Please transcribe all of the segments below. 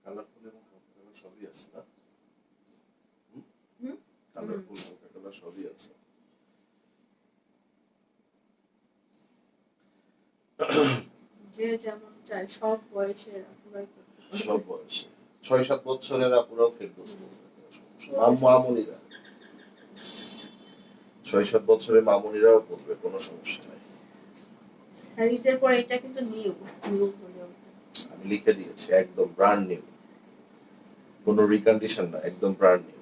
Colourful এবং হালকা colour সবই আছে না? কালারফুল হালকা কালার সবই আছে। যে যেমন চায় সব বয়সের আপুরাই করতে পারবে। সব বয়সে ৬-৭ বছরের আপুরাও ফেরদৌস করবে, মামুনিরা ৬-৭ বছরের মামুনিরাও করবে, কোনো সমস্যা নাই। আর ঈদের পর এটা কিন্তু নিউ হলো। আমি লিখে দিয়েছি একদম ব্র্যান্ড নিউ, কোনো রিকন্ডিশন না, একদম ব্র্যান্ড নিউ।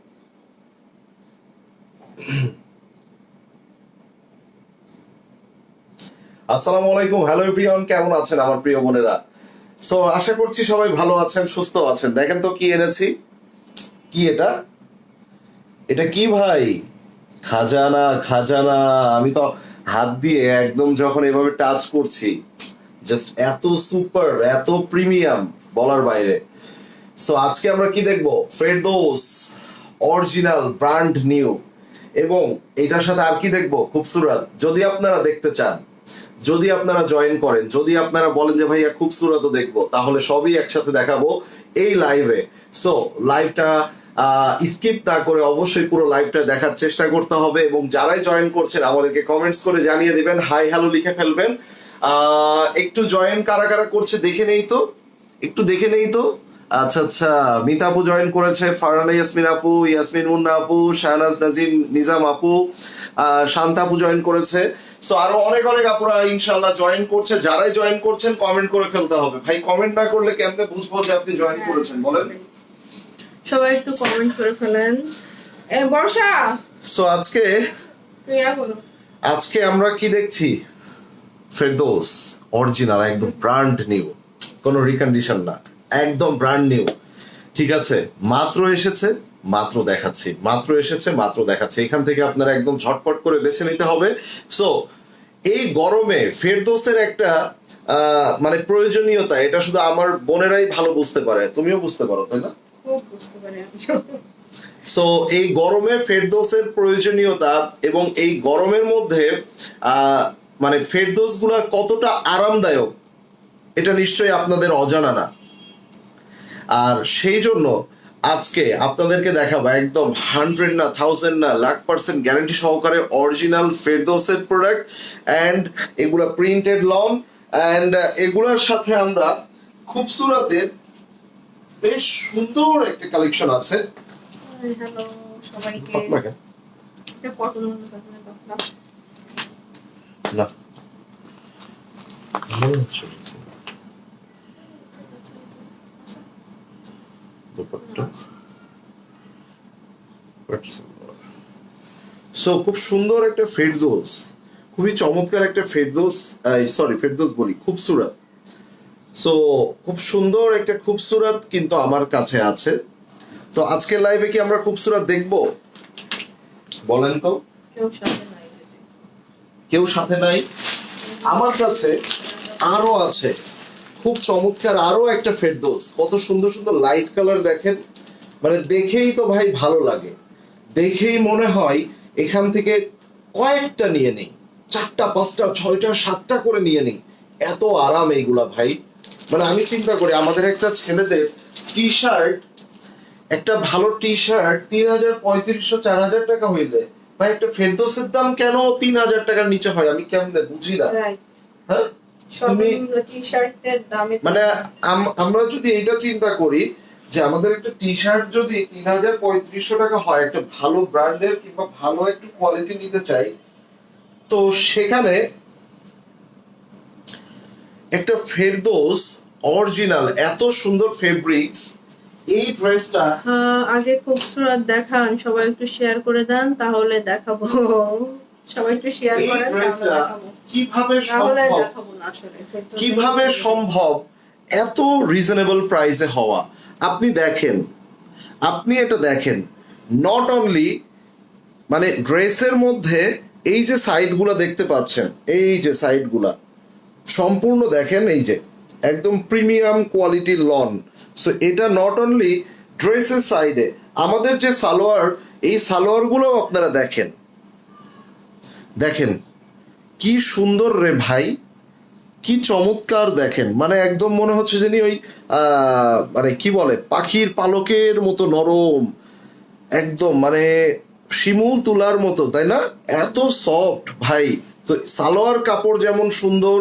আসসালামু আলাইকুম, হ্যালো এভরিওয়ান, কেমন আছেন আমার প্রিয় বোনেরা? সো আশা করছি সবাই ভালো আছেন, সুস্থ আছেন। দেখেন তো কি এনেছি, কি এটা? এটা কি ভাই? খাজানা, খাজানা। আমি তো হাত দিয়ে একদম যখন এভাবে টাচ করছি, জাস্ট এত সুপার, এত প্রিমিয়াম, বলার বাইরে। সো আজকে আমরা কি দেখবো? ফেরদৌস অরিজিনাল ব্র্যান্ড নিউ, এবং এটার সাথে আর কি দেখবো? খুবসুরত। যদি আপনারা দেখতে চান, যদি আপনারা জয়েন করেন, যদি আপনারা বলেন যে ভাইয়া খুবসুরত দেখবো, তাহলে সবই একসাথে দেখাবো এই লাইভে। সো লাইভটা স্কিপ না করে অবশ্যই পুরো লাইভটা দেখার চেষ্টা করতে হবে, এবং যারাই জয়েন করছেন আমাদেরকে কমেন্টস করে জানিয়ে দিবেন, হাই হ্যালো লিখে ফেলবেন। একটু জয়েন কারা কারা করছে দেখে নেই তো, একটু দেখে নেই তো। আচ্ছা আচ্ছা, মিতা আপু জয়েন করেছে, ফারহানা ইয়াসমিন আপু, ইয়াসমিন মুন্না আপু, শাহনাজ নাজিম নিজাম আপু, শান্তা আপু জয়েন করেছে। সো আরো অনেক অনেক আপুরা ইনশাআল্লাহ জয়েন করছে। যারাই জয়েন করছেন কমেন্ট করে ফেলতে হবে। ভাই কমেন্ট না করলে কেমনে বুঝবো যে আপনি জয়েন করেছেন বলেন? সবাই একটু কমেন্ট করে ফেলেন। বর্ষা, সো আজকে আমরা কি দেখছি? ফেরদৌস অরিজিনাল, একদম ব্র্যান্ড নিউ, কোনো রিকন্ডিশন না, একদম ব্র্যান্ড নিউ। ঠিক আছে, মাত্র এসেছে, মাত্র দেখাচ্ছি, মাত্র এসেছে, মাত্র দেখাচ্ছি। এখান থেকে আপনারা একদম ঝটপট করে বেছে নিতে হবে। সো এই গরমে ফেরদৌসের একটা মানে প্রয়োজনীয়তা, এটা শুধু আমার বোনেরাই ভালো বুঝতে পারে, তুমিও বুঝতে পারো তাই না? খুব বুঝতে পারি আমি। সো এই গরমে ফেরদৌসের প্রয়োজনীয়তা, এবং এই গরমের মধ্যে মানে ফেরদৌস গুলা কতটা আরামদায়ক এটা নিশ্চয়ই আপনাদের অজানা না। আর সেই জন্য আজকে আপনাদেরকে দেখাবো একদম 100 না 1000 না 1,00,000% গ্যারান্টি সহকারে অরিজিনাল ফেরদৌসের প্রোডাক্ট, এন্ড এগুলা প্রিন্টেড লন, এন্ড এগুলার সাথে আমরা খুবসুরতের বেশ সুন্দর একটা কালেকশন আছে। হ্যালো সবাইকে। এটা কত নম্বর দোকানে দেখলাম না মনে হচ্ছে সো খুব সুন্দর একটা ফেরদৌস, খুবই চমৎকার একটা ফেরদৌস, সরি ফেরদৌস বলি, খুবসুরত। সো খুব সুন্দর একটা খুবসুরত কিন্তু আমার কাছে আছে। তো আজকের লাইভে কি আমরা খুবসুরত দেখবো বলেন তো? কেউ সাথে নাই? আমার কাছে আরো আছে খুব চমৎকার আরো একটা ফেরদৌস। কত সুন্দর সুন্দর লাইট কালার দেখেন, মানে দেখেই তো ভাই ভালো লাগে, দেখেই মনে হয় এখান থেকে কয়েকটা নিয়ে নেই, 4টা 5টা 6টা 7টা করে নিয়ে নেই। এত আরাম এইগুলা ভাই। মানে আমি চিন্তা করি আমাদের একটা ছেলেদের টি শার্ট, একটা ভালো টি শার্ট 3000 3500 4000 টাকা হইলে ভাই একটা ফেরদৌসের দাম কেন 3000 টাকার নিচে হয়? আমি কেমনে বুঝি না। হ্যাঁ, মানে আমরা যদি এটা চিন্তা করি যে আমাদের একটা টি শার্ট যদি 3000 3500 টাকা হয়, একটা ভালো ব্র্যান্ডের কিংবা ভালো একটু কোয়ালিটি নিতে চাই, তো সেখানে একটা ফেরদৌস অরিজিনাল এত সুন্দর ফেব্রিক্স, এই ড্রেসটা আগে খুবসুরত দেখান, সবাই একটু শেয়ার করে দেন তাহলে দেখাবো। সবাই একটু শেয়ার করেন তাহলে দেখাবো। কিভাবে সম্ভব এত রিজনেবল প্রাইসে হওয়া? আপনি দেখেন, আপনি এটা দেখেন, নট অনলি মানে ড্রেসের মধ্যে এই যে সাইডগুলো দেখতে পাচ্ছেন, এই যে সাইডগুলা সম্পূর্ণ দেখেন, এই যে একদম প্রিমিয়াম কোয়ালিটির লন। সো এটা নট অনলি ড্রেসের সাইডে, আমাদের যে সালোয়ার, এই সালোয়ারগুলো আপনারা দেখেন, দেখেন কি সুন্দর রে ভাই, কি চমৎকার দেখেন, মানে একদম মনে হচ্ছে যেন ওই মানে কি বলে পাখির পালকের মতো নরম, একদম মানে শিমুল তুলার মতো, তাই না? এত সফট ভাই। তো সালোয়ার কাপড় যেমন সুন্দর,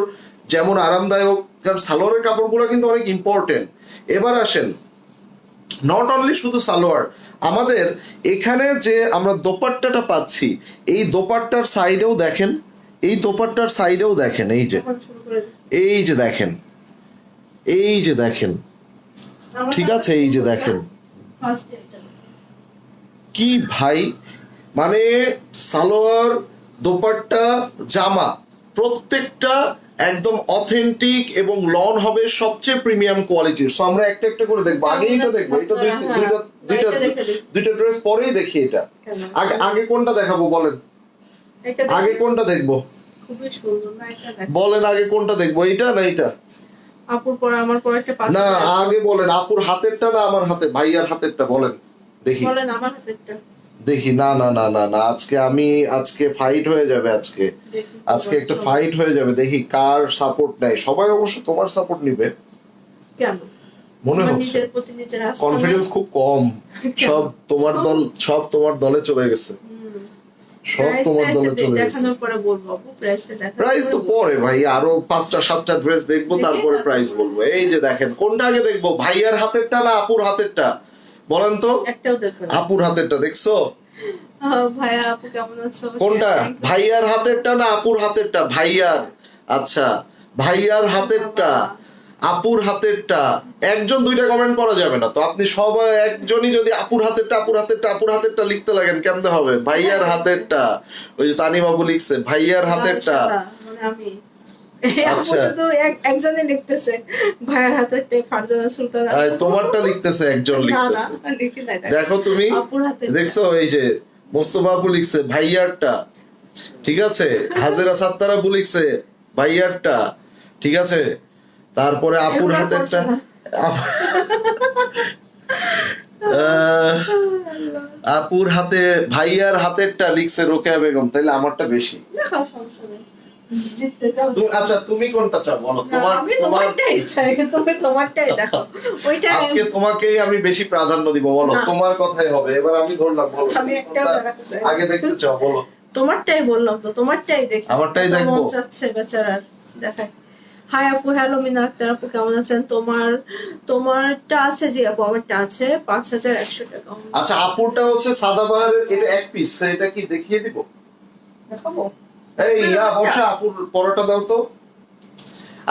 যেমন আরামদায়ক, কারণ সালোয়ারের কাপড়গুলো কিন্তু অনেক ইম্পর্টেন্ট। এবার আসেন, নট অনলি শুধু সালোয়ার, আমাদের এখানে যে আমরা দোপাট্টাটা পাচ্ছি, এই দোপাট্টার সাইডেও দেখেন, এই দোপাট্টার সাইডেও দেখেন, এই যে এখন শুরু করে দিই। এই যে দেখেন, এই যে দেখেন, আমার ঠিক আছে, এই যে দেখেন ফার্স্ট এটা কি ভাই, মানে সালোয়ার, দোপাট্টা, জামা প্রত্যেকটা একদম অথেন্টিক এবং লন হবে সবচেয়ে প্রিমিয়াম কোয়ালিটির। সো আমরা একটা একটা করে দেখবো, আগে এটা দেখবো, এটা দুইটা ড্রেস পরেই দেখি এটা। আগে আগে কোনটা দেখাবো বলেন, এটা আগে কোনটা দেখবো খুবই সুন্দর না, এটা দেখো। বলেন, আগে কোনটা দেখবো, এটা না এটা? আপুর পরে আমার পরে একটা পাঁচ না আগে বলেন, আপুর হাতেরটা না আমার হাতে, ভাইয়ার হাতেরটা বলেন দেখি। বলেন আমার হাতেরটা দেখি, না না না না না, আজকে ফাইট হয়ে যাবে, আজকে দেখি। আজকে একটা ফাইট হয়ে যাবে, দেখি কার সাপোর্ট নেয়। সবাই অবশ্য তোমার সাপোর্ট নিবে কেন? মনে আমার হচ্ছে, নিজের প্রতি নিজের আস্থা কনফিডেন্স খুব কম। সব তোমার দলে চলে গেছে, সব তোমার দলে চলে গেছে। দেখানোর পরে বলবো আপু, প্রাইসটা দেখানোর প্রাইস তো পরে পরে ভাই, আরো 5টা 7টা ড্রেস দেখবো, তারপরে প্রাইস বলবো। এই যে দেখেন, কোনটা আগে দেখবো, ভাইয়ার হাতেরটা না আপুর হাতেরটা বলেন তো? একটাও দেখবেন। আপুর হাতেরটা দেখছো? ভাইয়া আপু কেমন আছো? কোনটা, Thank you. ভাইয়ার হাতেরটা না আপুর হাতেরটা? ভাইয়ার, আচ্ছা ভাইয়ার হাতেরটা, আপুর হাতেরটা। একজন দুইটা কমেন্ট করা যাবে না তো, আপনি সবাই একজনই যদি আপুর হাতেরটা আপুর হাতেরটা আপুর হাতেরটা লিখতে লাগেন, কেমনে হবে? ভাইয়ার হাতেরটা, ওই যে তানি বাবু লিখছে ভাইয়ার হাতেরটা। মানে আমি আচ্ছা। আপু তো একজনই লিখতেছে ভাইয়ার হাতেরটা, ফারজানা সুলতানা। তোমারটা লিখতেছে একজন, না লিখতেছে, না লিখি নাই, দেখো তুমি আপুর হাতেরটা। দেখছো, এই যে মোস্তফা আপু লিখছে ভাইয়ারটা, ঠিক আছে, হাজেরা সাত্তারা আপু লিখছে ভাইয়ারটা, ঠিক আছে, তারপরে আপুর এগুলো হাতেরটা, করছে না। আপুর হাতে ভাইয়ার হাতেরটা লিখছে রোকেয়া বেগম, তাইলে আমারটা বেশি। দেখাও, সমস্যা নেই। জিততে চাও? আচ্ছা তুমি কোনটা চাও বলো, না, আমি তোমারটাই চাই, তুমি তোমারটাই দেখো। ওইটা আজকে তোমাকেই আমি বেশি প্রাধান্য দিব, বলো না। তোমার কথাই হবে। এবার আমি ধরলাম, বলো আমি একটাও কোনটা দেখাতে চাই। আগে দেখতে চাও বলো। তোমারটাই বললাম তো, তোমারটাই দেখি। আমারটাই তো দেখবো? মন চাচ্ছে বেচারার, দেখাই। হাই আপু, হ্যালো মিনা আক্তার আপু, কেমন আছেন? তোমারটা আছে? জি আপু আমারটা আছে, 5100 টাকা। আচ্ছা আপুরটা হচ্ছে সাদাবাহারের, এটা এক পিস, এটা কি দেখিয়ে দিব? দেখাবো? এই বর্ষা, আপুর পরোটা দাও তো।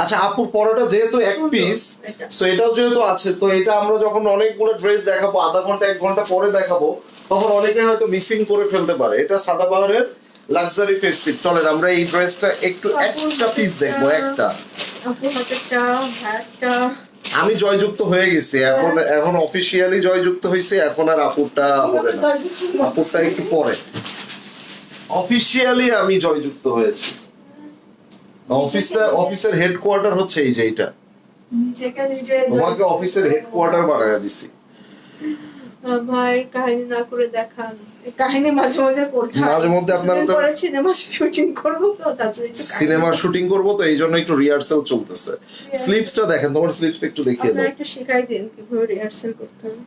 আচ্ছা আপুর পরোটা যেহেতু এক পিস, এটা। সো এটাও যেহেতু আছে, তো এটা আমরা যখন অনেকগুলো ড্রেস দেখাবো, আধা ঘন্টা 1 ঘন্টা পরে দেখাবো, তখন অনেকে হয়তো মিসিং করে ফেলতে পারে। এটা সাদাবাহারের লাক্সারি ফেস্টিভ। চলেন আমরা এই ড্রেসটা একটু একটা পিস দেখবো, একটা। আপুর হাতেরটা, ভাইয়ারটা। আমি জয়যুক্ত হয়ে গেছি, এখন অফিসিয়ালি জয়যুক্ত হয়েছে, এখন আর আপুরটা হবে না, আপুরটা একটু পরে। অফিসিয়ালি আমি জয়যুক্ত হয়েছি। অফিসের হেডকোয়ার্টার হচ্ছে এই যে এটা, নিজেকে নিজে তোমাকে অফিসের হেডকোয়ার্টার বানায় দিছি। ভাই কাহিনী না করে দেখান। কাহিনী মাঝে মাঝে করতে হয়। মাঝে মধ্যে আপনারা তো পরে সিনেমা শুটিং করবো, তো তার জন্য একটু কাহিনী সিনেমা শুটিং করব, তো এই জন্য একটু রিহার্সাল চলতেছে। স্লিপসটা দেখেন, তোমার স্লিপসটা একটু দেখিয়ে আপনারা দাও, একটু শেখাই দিন কিভাবে রিহার্সাল করতে হয়।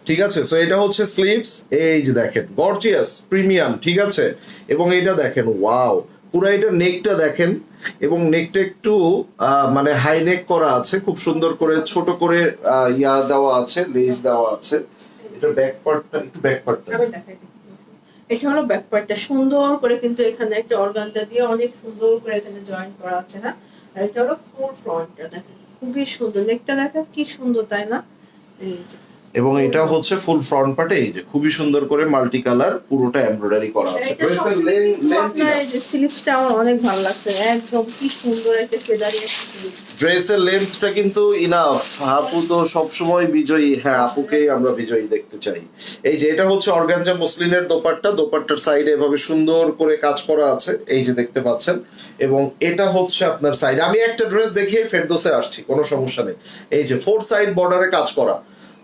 ঠিক আছে? সো এটা হচ্ছে স্লিপস, এই যে দেখেন গর্জিয়াস প্রিমিয়াম, ঠিক আছে। এবং এটা দেখেন, ওয়াও, পুরো এটা নেকটা দেখেন, এবং নেকটা একটু মানে হাই নেক করা আছে, খুব সুন্দর করে ছোট করে ইয়া দেওয়া আছে, লেস দেওয়া আছে। এটা ব্যাক পার্টটা, একটু ব্যাক পার্টটা আমি দেখাই দিই। এটা হলো ব্যাক পার্টটা, সুন্দর করে কিন্তু এখানে একটা অর্গানজা দিয়ে অনেক সুন্দর করে এখানে জয়েন করা আছে, হ্যাঁ। আর এটা হলো ফুল ফ্রন্টটা, দেখেন খুবই সুন্দর, নেকটা দেখেন কি সুন্দর, তাই না? এই যে এবং এটা হচ্ছে ফুল ফ্রন্ট পার্টে, এই যে খুবই সুন্দর করে মাল্টি কালার পুরোটা এমব্রয়ডারি করা আছে। এটা সবথেকে কিন্তু আপনার এই যে স্লিপসটা আমার অনেক ভালো লাগছে, একদম কি সুন্দর একটা ফেদারি একটা স্লিপস। ড্রেসের লেন্থটা কিন্তু ইনাফ। আপু তো সবসময় বিজয়ী, হ্যাঁ আপুকেই আমরা বিজয়ী দেখতে চাই। এই যে এটা হচ্ছে অর্গানজা মসলিনের দোপাট্টা, দোপাট্টার সাইডে এভাবে সুন্দর করে কাজ করা আছে, এই যে দেখতে পাচ্ছেন। এবং এটা হচ্ছে আপনার সাইড, আমি একটা ড্রেস দেখিয়ে ফেরদৌসে আসছি, কোনো সমস্যা নেই। এই যে 4 সাইড বর্ডারে কাজ করা,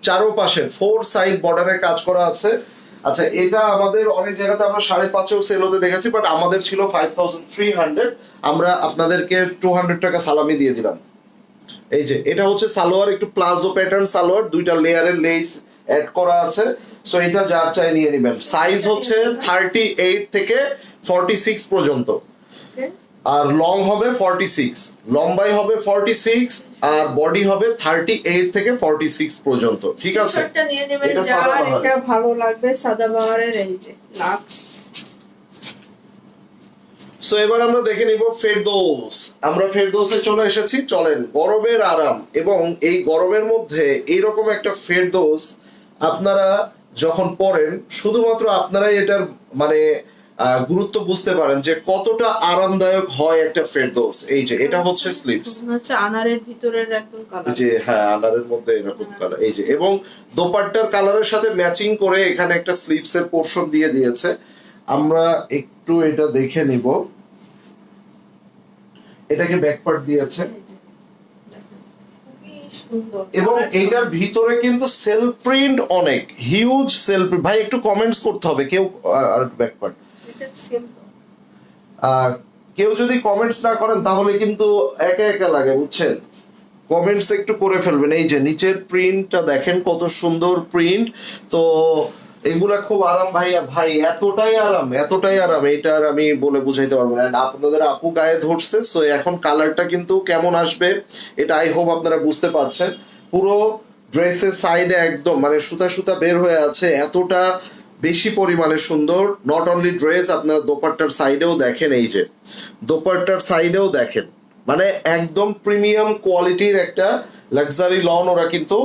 চারোপাশে 4 সাইড বর্ডারে কাজ করা আছে। আচ্ছা, এটা আমাদের অনেক জায়গাতে আমরা 5.5-এও সেল হতে দেখেছি, বাট আমাদের ছিল 5300। আমরা আপনাদেরকে 200 টাকা সালামি দিয়ে দিলাম। এই যে এটা হচ্ছে সালোয়ার, একটু প্লাজো প্যাটার্ন সালোয়ার, 2টা লেয়ারের লেস অ্যাড করা আছে। সো এটা যার চাই নিয়ে নেবেন। সাইজ হচ্ছে 38 থেকে 46 পর্যন্ত, Okay. আর লং হবে 46, লম্বাই হবে 46, আর বডি হবে 38 থেকে 46 পর্যন্ত। ঠিক আছে, স্ক্রিনশটটা নিয়ে নেবেন এটা যার সাদাবাহার। এটা ভালো লাগবে, সাদাবাহারের এই যে লাক্স। সো এবার আমরা দেখে নিব ফেরদৌস। আমরা ফেরদৌসে চলে এসেছি। চলেন, গরমের আরাম এবং এই গরমের মধ্যে এইরকম একটা ফেরদৌস আপনারা যখন পরেন, শুধুমাত্র আপনারাই এটার মানে গুরুত্ব বুঝতে পারেন যে কতটা আরামদায়ক হয় একটা ফেরদৌস। এই যে এটা হচ্ছে স্লিপস, হচ্ছে আনারের ভিতরের একদম কালার। যে হ্যাঁ আনারের মধ্যে এরকম কালার। এই যে, এবং দোপাট্টার কালারের সাথে ম্যাচিং করে এখানে একটা স্লিপস এর পোরশন দিয়ে দিয়েছে। আমরা একটু এটা দেখে নিব। এটাকে ব্যাক পার্ট দিয়েছে, খুবই সুন্দর। এবং এইটার ভিতরে কিন্তু সেলফ প্রিন্ট, অনেক হিউজ সেলফ প্রিন্ট। ভাই একটু কমেন্টস করতে হবে কেউ, আর ব্যাক পার্ট এটা সেম তো। কেউ যদি কমেন্টস না করেন তাহলে কিন্তু একা একা লাগে, বুঝছেন? কমেন্টস একটু করে ফেলবেন। এই যে নিচের প্রিন্টটা দেখেন কত সুন্দর প্রিন্ট। তো এগুলা খুব আরাম ভাইয়া, ভাই এতটাই আরাম, এতটাই আরাম, এটা আর আমি বলে বুঝাইতে পারবো না। And আপনাদের আপু গায়ে ধরছে, সো এখন কালারটা কিন্তু কেমন আসবে এটা আই হোপ আপনারা বুঝতে পারছেন। পুরো ড্রেসের সাইডে একদম মানে সুতা সুতা বের হয়ে আছে, এতটা বেশি পরিমাণে সুন্দর। নট অনলি ড্রেস, আপনারা দোপাট্টার সাইডেও দেখেন, এই যে দোপাট্টার সাইডেও দেখেন, মানে একদম প্রিমিয়াম কোয়ালিটির একটা লাক্সারি লন ওরা কিন্তু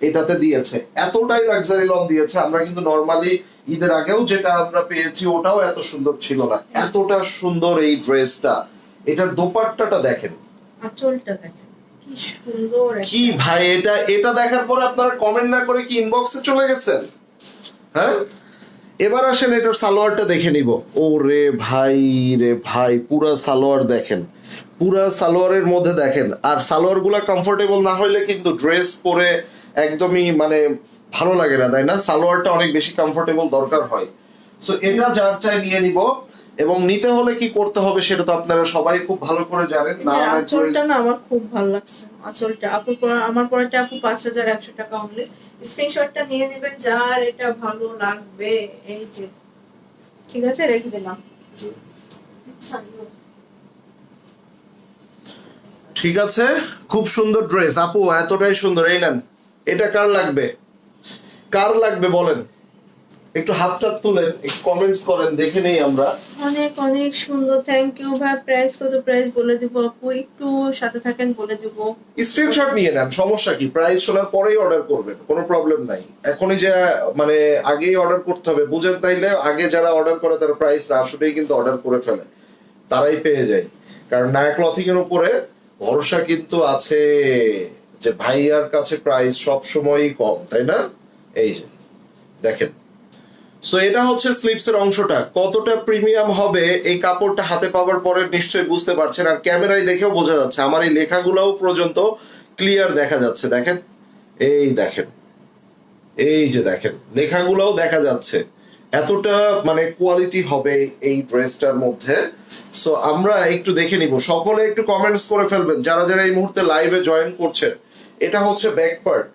এটাতে দিয়েছে। এতটাই লাক্সারি লন দিয়েছে, আমরা কিন্তু নরমালি ঈদের আগেও যেটা আমরা পেয়েছি ওটাও এত সুন্দর ছিল না। এতটা সুন্দর এই ড্রেসটা। এটার দোপাট্টাটা দেখেন, আঁচলটা দেখেন কি সুন্দর একটা। কি ভাই, এটা এটা দেখার পরে আপনারা কমেন্ট না করে কি ইনবক্সে চলে গেছেন? হ্যাঁ, এবার আসেন এটার সালোয়ারটা দেখে নিব। ও রে ভাই, রে ভাই, পুরা সালোয়ার দেখেন, পুরা সালোয়ারের মধ্যে দেখেন। আর সালোয়ার গুলা কমফোর্টেবল না হইলে কিন্তু ড্রেস পরে একদমই মানে ভালো লাগে না, তাই না? সালোয়ারটা অনেক বেশি কমফোর্টেবল দরকার হয়। সো এটা যার চাই নিয়ে নিব, এবং নিতে হলে কি করতে হবে সেটা তো আপনারা সবাই খুব ভালো করে জানেন। না এটার আমার আঁচলটা না আমার খুব ভালো লাগছে। আঁচলটা আপুর আমার পরেরটা আপু 5100 টাকা অনলি। স্ক্রিনশটটা নিয়ে নেবেন যার এটা ভালো লাগবে। এই যে ঠিক আছে, রেখে দিলাম। ঠিক আছে, খুব সুন্দর ড্রেস আপু, এতটাই সুন্দর। এই নেন, এটা কার লাগবে, কার লাগবে বলেন? একটু হাতটা তুলেন, একটু কমেন্টস করেন, দেখে নেই আমরা। অনেক অনেক সুন্দর, থ্যাংক ইউ ভাই। প্রাইস কত, প্রাইস বলে দিব আপু, একটু সাথে থাকেন, বলে দিব। স্ক্রিনশট নিয়ে নেন, সমস্যা কি? প্রাইস শোনার পরেই অর্ডার করবেন, কোনো প্রবলেম নাই। এখনই যে মানে আগেই অর্ডার করতে হবে বুঝেন, তাইলে আগে যারা অর্ডার করে তারা প্রাইস না আসলেই কিন্তু অর্ডার করে ফেলে, তারাই পেয়ে যায়। কারণ নায়া ক্লথিং এর উপরে ভরসা কিন্তু আছে যে ভাইয়ার কাছে প্রাইস সব সময়ই কম, তাই না? এই যে দেখেন। সো এটা হচ্ছে স্লিপস এর অংশটা, কতটা প্রিমিয়াম হবে এই কাপড়টা হাতে পাওয়ার পরে নিশ্চয়ই বুঝতে পারছেন। আর ক্যামেরায় দেখেও বোঝা যাচ্ছে, আমার এই লেখাগুলোও পর্যন্ত ক্লিয়ার দেখা যাচ্ছে। দেখেন, এই দেখেন, এই যে দেখেন, লেখাগুলোও দেখা যাচ্ছে। এতটা মানে কোয়ালিটি হবে এই ড্রেসটার মধ্যে। সো আমরা একটু দেখে নিব, সকলে একটু কমেন্টস করে ফেলবেন যারা যারা এই মুহূর্তে লাইভে জয়েন করছেন। এটা হচ্ছে ব্যাক পার্ট,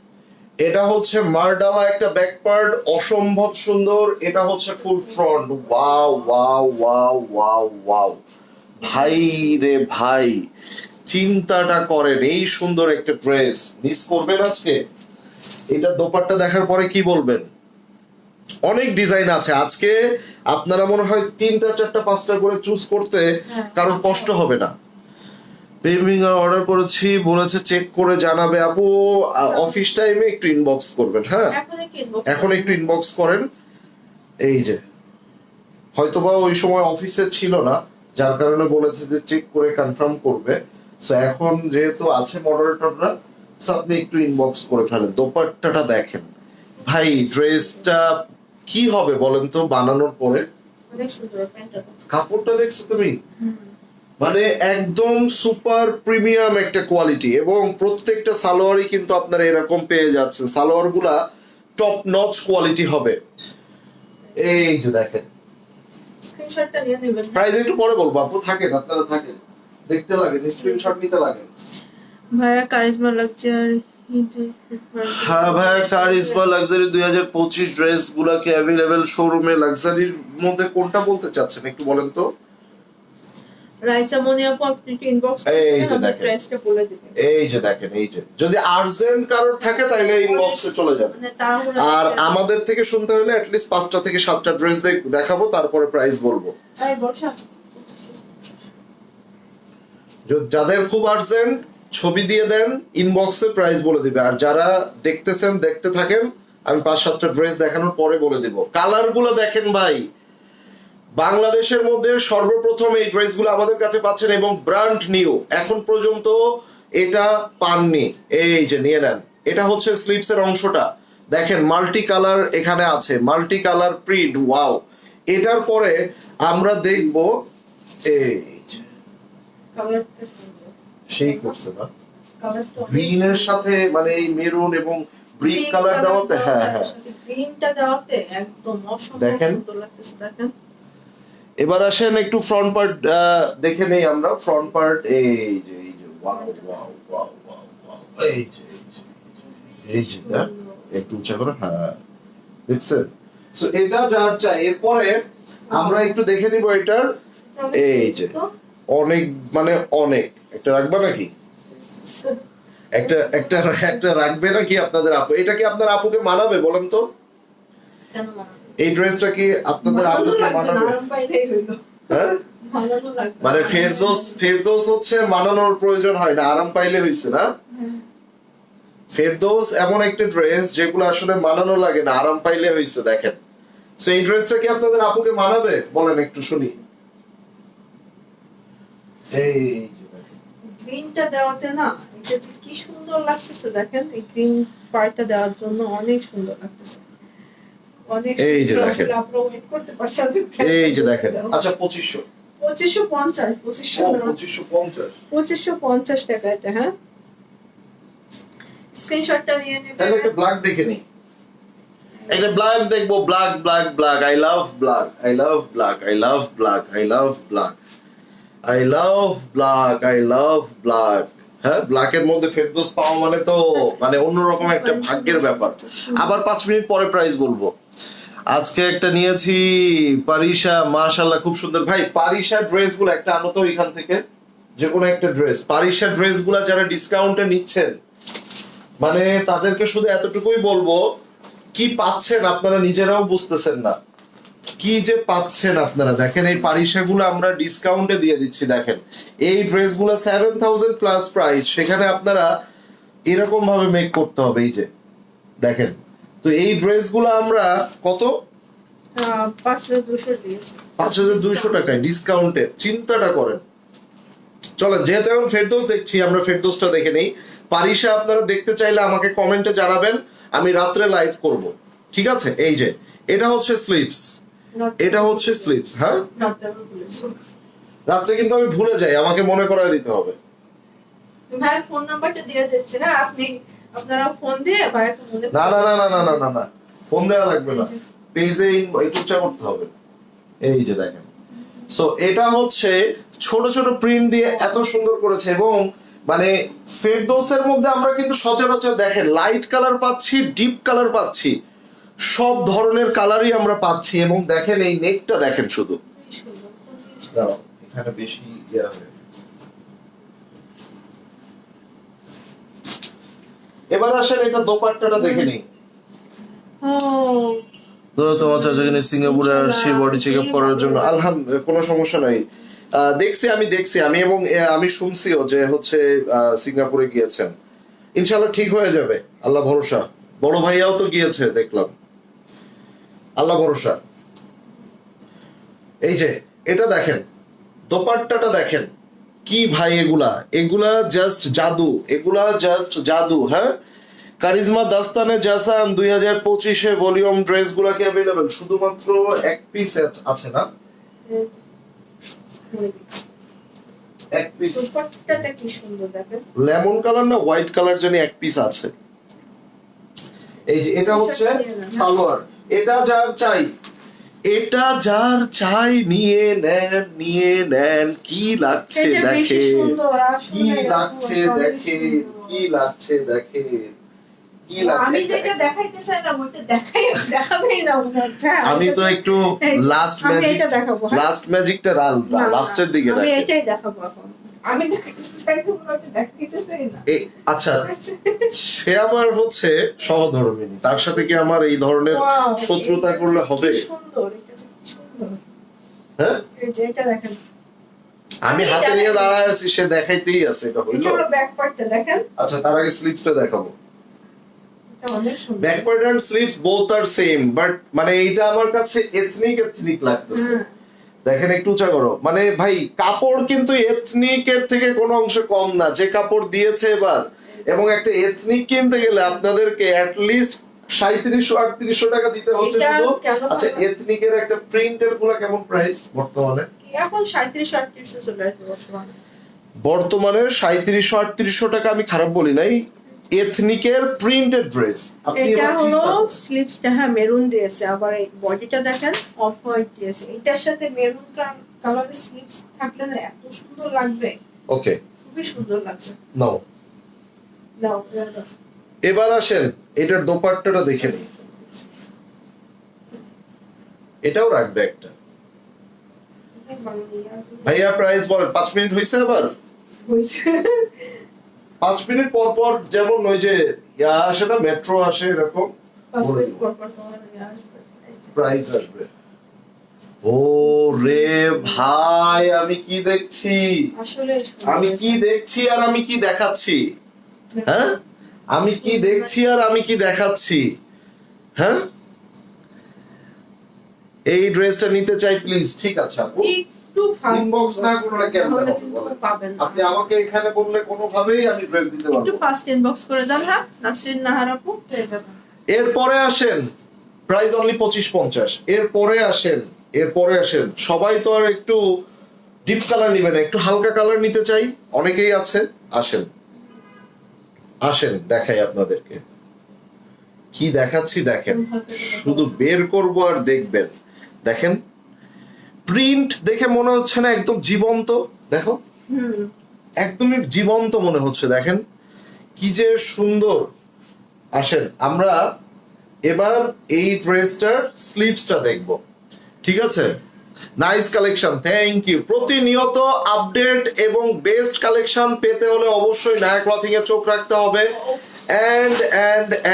এটা হচ্ছে মারডালা একটা ব্যাক পার্ট, অসম্ভব সুন্দর। এটা হচ্ছে ফুল front, wow wow wow wow wow. ভাই রে ভাই, চিন্তাটা করেন, এই সুন্দর একটা ড্রেস মিস করবেন আজকে। এটা দোপাট্টা দেখার পরে কি বলবেন? অনেক ডিজাইন আছে আজকে, আপনারা মনে হয় 3টা 4টা 5টা করে চুজ করতে কারোর কষ্ট হবে না। অর্ডার করেছি বলেছে চেক করে জানাবে আপু। অফিস টাইমে একটু ইনবক্স করবেন, হ্যাঁ এখন একটু ইনবক্স করেন। এই যে হয়তোবা ওই সময় অফিসে ছিল না, যার কারণে বলেছে যে চেক করে কনফার্ম করবে। সো এখন যেহেতু আছে মডারেটররা, সো আপনি একটু ইনবক্স করে ফেলেন। দোপাট্টাটা দেখেন ভাই, ড্রেসটা কি হবে বলেন তো বানানোর পরে? অনেক সুন্দর প্যান্টটা। কাপড়টা দেখছো তুমি, মানে একদম সুপার প্রিমিয়াম একটা কোয়ালিটি। এবং প্রত্যেকটা সালোয়ারই কিন্তু আপনারা এরকম পেয়ে যাচ্ছেন, সালোয়ার গুলা টপ নচ কোয়ালিটি হবে। এই যে দেখেন, স্ক্রিনশটটা নিয়ে নেবেন। প্রাইস একটু পরে বলবো আপু, থাকেন আপনারা থাকেন, দেখতে লাগেন, স্ক্রিনশট নিতে লাগেন। ভাইয়া কারিজমা লাক্সারি হ্যাঁ ভাই, কারিজমা লাক্সারি 2025 ড্রেস গুলাকে অ্যাভেলেবেল শোরুমে, লাক্সারির মধ্যে কোনটা বলতে চাচ্ছেন একটু বলেন তো? রাইসা মনে আপু আপনি ইনবক্স এই যে দেখেন, প্রাইসটা বলে দিবেন। এই যে দেখেন, এই যে যদি আর্জেন্ট কারোর থাকে তাহলে ইনবক্সে চলে যাবেন। মানে তাড়াহুড়ো আর আছে। আমাদের থেকে শুনতে হলে অ্যাটলিস্ট 5টা থেকে 7টা ড্রেস দেখাবো, তারপরে প্রাইস বলবো। এই বর্ষা যাদের খুব আর্জেন্ট ছবি দিয়ে দেন, ইনবক্সে প্রাইস বলে দিবে। আর যারা দেখতেছেন দেখতে থাকেন, আমি 5-7টা ড্রেস দেখানোর পরে বলে দিব। কালার গুলো দেখেন ভাই, বাংলাদেশের মধ্যে সর্বপ্রথম এই ড্রেসগুলো আমাদের কাছে পাচ্ছেন এবং ব্র্যান্ড নিউ, এখন পর্যন্ত এটা পাননি। এই যে নিয়ে নেন, এটা হচ্ছে স্লিপস এর অংশটা দেখেন, মাল্টি কালার এখানে আছে, মাল্টি কালার প্রিন্ট, ওয়াও। এটার পরে আমরা দেখব এই যে কালারটা সুন্দর। সেই করছে না, কালারটা গ্রিন এর সাথে মানে এই মেরুন এবং ব্রিক কালার দেওয়াতে, হ্যাঁ হ্যাঁ গ্রিনটা দেওয়াতে একদম অসম্ভব দেখেন। সুন্দর লাগতেছে দেখেন। এবার আসেন একটু ফ্রন্ট পার্ট দেখে নেই আমরা। ফ্রন্ট পার্ট এই যে wow wow wow wow wow, এই যে এই যে হ্যাঁ? একটু উঁচা করে, হ্যাঁ দেখছেন? সো এটা যার চাই। এরপরে আমরা একটু দেখে নিব এটার, এই যে অনেক মানে অনেক, একটা রাখবা নাকি? একটা একটা একটা রাখবে নাকি আপনাদের আপু? এটা কি আপনার আপুকে মানাবে বলেন তো? কেন মানাবে? এই ড্রেসটা কি আপনাদের আপুকে মানাবে? আরাম পাইলেই হইলো। হ্যাঁ, মানানো লাগবে। মানে ফেরদৌস হচ্ছে মানানোর প্রয়োজন হয় না, আরাম পাইলে হইছে না? ফেরদৌস এমন একটা ড্রেস যেগুলো আসলে মানানো লাগে না, আরাম পাইলে হইছে। দেখেন, সো এই ড্রেসটা কি আপনাদের আপুকে মানাবে বলেন একটু শুনি। এই যে দেখেন, গ্রিনটা দেওয়াতে না এটা যে কি সুন্দর লাগতেছে দেখেন, এই গ্রিন পার্টটা দেওয়ার জন্য অনেক সুন্দর লাগতেছে। অনেক এই যে সুন্দর। দেখেন। আপনারা ওয়েট করতে পারছেন। এই যে দেখেন, আচ্ছা 2500, 2550 ও 2550 2550, টাকা এটা। হ্যাঁ, স্ক্রিনশটটা নিয়ে নেবেন। তাহলে একটা ব্ল্যাক দেখে নি, একটা ব্ল্যাক দেখবো, black black black, I love black, I love black, I love black, I love black, I love black, I love black. হ্যাঁ, ব্ল্যাকের মধ্যে ফেরদৌস পাওয়া মানে তো মানে অন্যরকম একটা ভাগ্যের ব্যাপার। আবার 5 মিনিট পরে প্রাইস বলবো। আজকে একটা নিয়েছি পারিশা, মাশাআল্লাহ খুব সুন্দর। ভাই পারিশা ড্রেস গুলো একটা আনো তো এখান থেকে, যে কোনো একটা ড্রেস। পারিশা ড্রেস গুলা যারা ডিসকাউন্টে নিচ্ছেন, মানে তাদেরকে শুধু এতটুকুই বলবো, কি পাচ্ছেন আপনারা নিজেরাও বুঝতেছেন না, কি যে পাচ্ছেন আপনারা। দেখেন এই পারিশাগুলো আমরা ডিসকাউন্টে দিয়ে দিচ্ছি। দেখেন এই ড্রেসগুলো 7000 প্লাস প্রাইস, সেখানে আপনারা এরকম ভাবে মেক করতে হবে। এই যে দেখেন, তো এই ড্রেসগুলো আমরা কত? 5200 দিয়েছি। 5200 টাকায় ডিসকাউন্টে, চিন্তাটা করেন। চলেন, যেহেতু এখন ফেরদৌস দেখছি, আমরা ফেরদৌসটা দেখে নেই। পারিশা আপনারা দেখতে চাইলে আমাকে কমেন্টে জানাবেন, আমি রাত্রে লাইভ করব, ঠিক আছে? এই যে এটা হচ্ছে স্লিপস, এটা হচ্ছে স্লিপস। হ্যাঁ, রাত্রে কিন্তু আমি ভুলে যাই, আমাকে মনে করায় দিতে হবে। ভাই ফোন নাম্বারটা দিয়ে দিচ্ছি না, আপনারা ফোন দিয়ে ভাইকে মনে না না না না না না না না, ফোন দেওয়া লাগবে না, পেজে একটু উচ্চা করতে হবে। এই যে দেখেন, সো এটা হচ্ছে ছোট ছোট প্রিন্ট দিয়ে এত সুন্দর করেছে। এবং মানে ফেরদৌসের মধ্যে আমরা কিন্তু সচরাচর দেখেন লাইট কালার পাচ্ছি, ডিপ কালার পাচ্ছি, সব ধরনের কালারই আমরা পাচ্ছি। এবং দেখেন এই নেকটা দেখেন শুধু, দাঁড়াও এখানে বেশি ইয়া হয়ে গেছে। এবার আসেন এটা দোপাট্টাটা দেখে নেই। তো তোমার চাচাকে সিঙ্গাপুরে আসছি বডি চেক আপ করার জন্য, আলহামদুলিল্লাহ কোনো সমস্যা নাই। দেখছি আমি এবং আমি শুনছিও যে হচ্ছে সিঙ্গাপুরে গিয়েছেন, ইনশাআল্লাহ ঠিক হয়ে যাবে, আল্লাহ ভরসা। বড় ভাইয়াও তো গিয়েছে দেখলাম, আল্লাহ ভরসা। এই যে এটা দেখেন, দোপাট্টাটা দেখেন কি ভাই, এগুলা জাস্ট জাদু, এগুলা জাস্ট জাদু। হ্যাঁ, কারিজমা দাস্তানে জাসান 2025 ভলিউম ড্রেস গুলা কি अवेलेबल? শুধুমাত্র এক পিস আছে না, এক পিস। দুপাট্টাটা কি সুন্দর দেখেন, লেমন কালার না হোয়াইট কালার জানি এক পিস আছে। এই যে এটা হচ্ছে সালোয়ার, এটা যার চাই এটা যার চাই নিয়ে নেন কি লাগছে এটা বেশি দেখে সুন্দর কি আসলে লাগছে অনেক দেখে সুন্দর। কি লাগছে দেখে কি লাগছে আমি যেটা দেখাইতে চাইলাম ওটা দেখাবেই না মনে হচ্ছে। আমি তো একটু লাস্ট আমি ম্যাজিক এটা দেখাবো, হ্যাঁ? লাস্ট ম্যাজিকটা না, না, লাস্টের দিকে আমি রাখেন এটাই দেখাবো এখন। আমি দেখাইতে চাইছি মনে হচ্ছে দেখাইতে চাই না। আচ্ছা সে আমার হচ্ছে সহধর্মিণী, তার সাথে কি আমার এই ধরনের Wow, শত্রুতা এটা করলে কি হবে? সুন্দর, এটা কি সুন্দর। হ্যাঁ এই যে এটা দেখেন, আমি হাতে নিয়ে দাঁড়ায় আছি, সে দেখাইতেই আছে, এটা হইলো? এটা হলো ব্যাক পার্টটা দেখেন, আচ্ছা তার আগে স্লিপসটা দেখাবো। এটা অনেক সুন্দর। Back part and sleeves both are same, but মানে এইটা আমার কাছে এথনিক লাগতেছে। হ্যাঁ, দেখেন একটু উঁচা করো, মানে ভাই কাপড় কিন্তু এথনিক এর থেকে কোনো অংশে কম না, যে কাপড় দিয়েছে এবার। এবং একটা এথনিক কিনতে গেলে আপনাদেরকে অ্যাটলিস্ট 3700-3800 টাকা দিতে হচ্ছে এটা শুধু। কেন আচ্ছা ভালো? এথনিক এর একটা প্রিন্টের গুলা কেমন প্রাইস বর্তমানে? এখন 3700-3800 চলে আসবে বর্তমানে। বর্তমানে 3700-3800 টাকা, আমি খারাপ বলি নাই। এথনিকের প্রিন্টেড ড্রেস আপনি এটা এবার হলো চিন্তা করুন। স্লিভসটা, হ্যাঁ মেরুন দিয়েছে, আবার এই বডিটা দেখেন অফ হোয়াইট দিয়েছে। এটার সাথে মেরুন কালারের স্লিভস থাকলে না এত সুন্দর লাগবে, ওকে খুবই সুন্দর লাগবে। নাও দাও, দাও। এবার আসেন এটার দোপাট্টাটা দেখে নিই। এটাও রাখবে একটা। ভাইয়া প্রাইস বলেন। 5 মিনিট হয়েছে আবার? হয়েছে। 5 মিনিট পর পর যেমন ওই যে ইয়া আসে না, মেট্রো আসে, এরকম 5 মিনিট পর পর তোমার ইয়ে আসবে। প্রাইস আসবে। ও রে ভাই, আমি কি দেখছি, আসলে আমি কি দেখছি আর আমি কি দেখাচ্ছি, হ্যাঁ আমি কি দেখছি আর আমি কি দেখাচ্ছি, হ্যাঁ এই ড্রেসটা নিতে চাই প্লিজ। ঠিক আছে আপু, একটু ফাস্ট ইনবক্স না করলে কেমন তাহলে হবে কিন্তু বলেন? পাবেন না। আপনি আমাকে এখানে বললে কোনোভাবেই আমি ড্রেস দিতে একটু পারবো না। ফাস্ট ইনবক্স করে দেন, হ্যাঁ নাসরিন নাহার আপু পেয়ে যাবেন। এরপরে আসেন প্রাইস অনলি 25-50। এরপরে আসেন সবাই তো আর একটু ডিপ কালার নিবে না, একটু হালকা কালার নিতে চাই, অনেকেই আছে। আসেন দেখাই আপনাদেরকে কি দেখাচ্ছি, দেখেন শুধু বের করব আর দেখবেন। দেখেন প্রিন্ট দেখে মনে হচ্ছে না একদম জীবন্ত? দেখো হুম, একদমই জীবন্ত মনে হচ্ছে, দেখেন কি যে সুন্দর। আসেন আমরা এবার এই ড্রেসটার স্লিভসটা দেখব, ঠিক আছে? Nice collection, thank you. প্রতিনিয়ত আপডেট এবং বেস্ট কালেকশন পেতে হলে অবশ্যই নায়া ক্লথিং এ চোখ রাখতে হবে।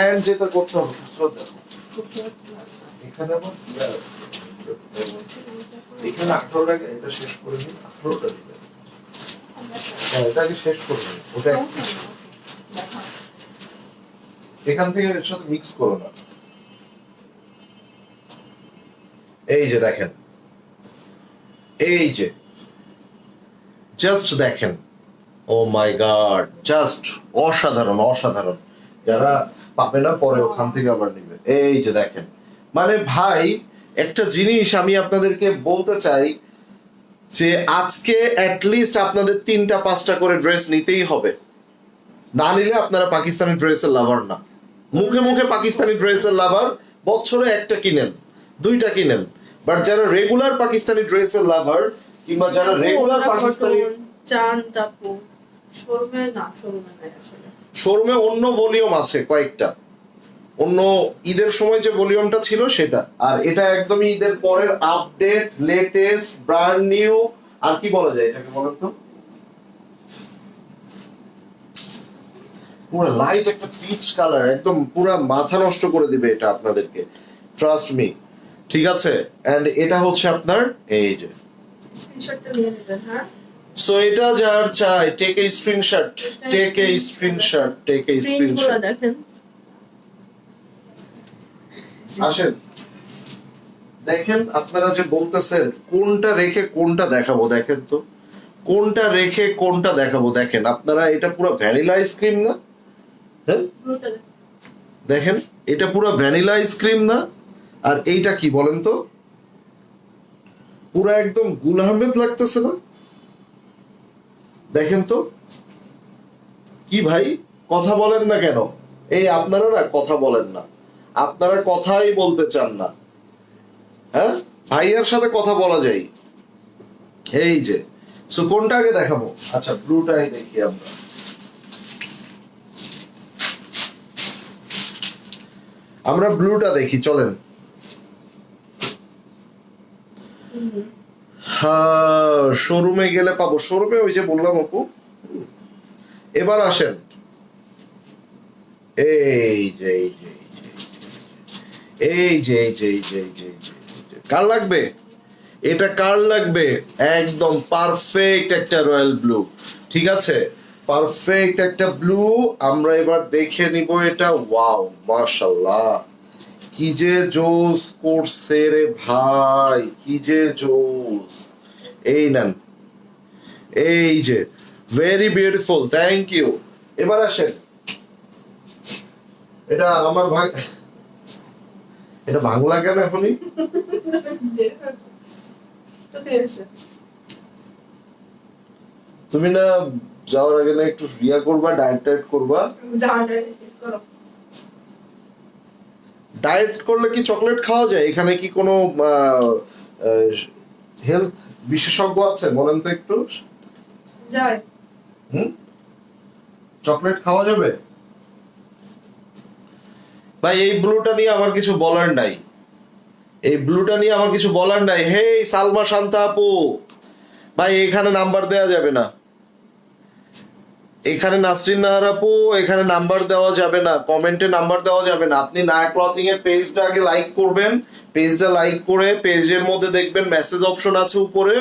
এন্ড যেটা করতে হবে, এখানে আবার এখানে 18 টাকা, এটা শেষ করে নিন। 18 টাকা দিবেন, হ্যাঁ এটাকে শেষ করে নিন। ওটা এখান থেকে এর সাথে মিক্স করো না। এই যে দেখেন, এই যে জাস্ট দেখেন, ও মাই গড, জাস্ট অসাধারণ অসাধারণ। যারা পাবে না পরে ওখান থেকে আবার নিবে। এই যে দেখেন, মানে ভাই একটা জিনিস আমি আপনাদেরকে বলতে চাই যে আজকে অ্যাটলিস্ট আপনাদের 3টা-5টা করে ড্রেস নিতেই হবে, না নিলে আপনারা পাকিস্তানি ড্রেসের লাভার না। মুখে মুখে পাকিস্তানি ড্রেসের লাভার, বছরে একটা কিনেন 2টা কিনেন, বাট যারা রেগুলার পাকিস্তানি ড্রেসের লাভার কিংবা যারা রেগুলার পাকিস্তানি চান তাপু শোরুমে না, শোরুমে নাই আসলে। শোরুমে অন্য ভলিউম আছে কয়েকটা, অন্য ঈদের সময় যে ভলিউমটা ছিল সেটা, আর এটা একদমই ঈদের পরের আপডেট লেটেস্ট ব্র্যান্ড নিউ। আর কি বলা যায় এটাকে বলেন তো, পুরো লাইট একটা পিচ কালার, একদম পুরো মাথা নষ্ট করে দিবে এটা আপনাদেরকে, ট্রাস্ট মি, ঠিক আছে? এন্ড এটা হচ্ছে আপনার এই যে, স্ক্রিনশটটা নিয়ে নেবেন, হ্যাঁ সো এটা যার চাই take a screenshot, take a screenshot, take a প্রিন্টগুলো স্ক্রিনশট। দেখেন। আসেন দেখেন, আপনারা যে বলতেছেন কোনটা রেখে কোনটা দেখাবো, দেখেন তো কোনটা রেখে কোনটা দেখাবো। দেখেন আপনারা, এটা পুরো ভ্যানিলা আইসক্রিম না? হ্যাঁ ব্লুটা দেখেন। দেখেন এটা পুরো ভ্যানিলা আইসক্রিম না? আর এইটা কি বলেন তো, পুরো একদম গুল আহমেদ লাগতেছে না? দেখেন তো কি ভাই, কথা বলেন না কেন? এই আপনারা না কথা বলেন না, আপনারা কথাই বলতে চান না, হ্যাঁ ভাইয়ার সাথে কথা বলা যায়। এই যে, সো কোনটা আগে দেখাবো? আচ্ছা, ব্লুটাই দেখি আমরা। আমরা ব্লুটা দেখি, চলেন। হ্যাঁ, শোরুমে গেলে পাবো। শোরুমে ওই যে বললাম আপু। এবার আসেন। এই যে এই যে এই যে এই যে এই যে এই যে এই যে কার লাগবে? এটা কার লাগবে? একদম পারফেক্ট একটা রয়্যাল ব্লু। ঠিক আছে, পারফেক্ট একটা ব্লু। আমরা এবার দেখে নিব এটা। ওয়াও, মাশাআল্লাহ, কি যে জোস করছে রে ভাই, কি যে জোস। এই নেন, এই যে, ভেরি বিউটিফুল, থ্যাংক ইউ। এবার আসেন, এটা আমার ভাই, এটা বাংলা কেন এখনই? তুমি না যাওয়ার আগে না একটু রিয়া করবা, ডায়েট করবা? ডায়েট করলে কি চকলেট খাওয়া যায়? এখানে কি কোনো হেলথ বিশেষজ্ঞ আছে? বলেন তো একটু। যায়। চকলেট খাওয়া যাবে? ভাই, এই ব্লুটা নিয়ে আমার কিছু বলার নাই। এই ব্লুটা নিয়ে আমার কিছু বলার নাই। হেই সালমা শান্তা আপু, ভাই এখানে নাম্বার দেওয়া যাবে না। এখানে নাসরিন নাহার আপু, এখানে নাম্বার দেওয়া যাবে না, কমেন্টে নাম্বার দেওয়া যাবে না। আপনি নায়া ক্লথিং এর পেজটা আগে লাইক করবেন। পেজটা লাইক করে পেজের মধ্যে দেখবেন মেসেজ অপশন আছে উপরে,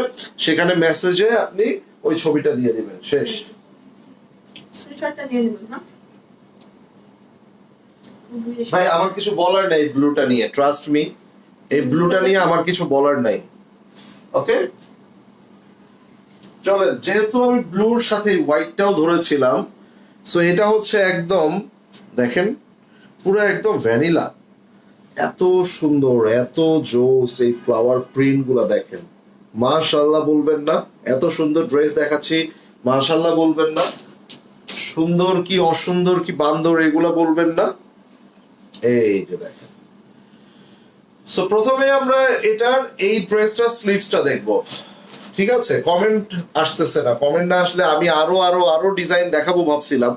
সেখানে মেসেজে আপনি ওই ছবিটা দিয়ে দিবেন। শেষ। স্ক্রিনশটটা নিয়ে নেবেন। হ্যাঁ ভাই, আমার কিছু বলার নাই ব্লুটা নিয়ে, ট্রাস্ট মি। এই ব্লুটা নিয়ে আমার কিছু বলার নাই। ওকে, চলেন। যেহেতু আমি ব্লুর সাথে হোয়াইটটাও ধরেছিলাম, সো এটা হচ্ছে একদম, দেখেন, পুরো একদম ভ্যানিলা। এত সুন্দর, এত জোস এই ফ্লাওয়ার প্রিন্ট গুলা দেখেন। মাশাআল্লাহ বলবেন না? এত সুন্দর ড্রেস দেখাচ্ছি, মাশাআল্লাহ বলবেন না? সুন্দর কি অসুন্দর কি বান্দর এগুলা বলবেন না? এই যে দেখেন। সো প্রথমে আমরা এটার এই ড্রেসটা স্লিভসটা দেখবো। ঠিক আছে, কমেন্ট আসতেছে না। কমেন্ট না আসলে আমি আরো আরো আরো ডিজাইন দেখাবো ভাবছিলাম,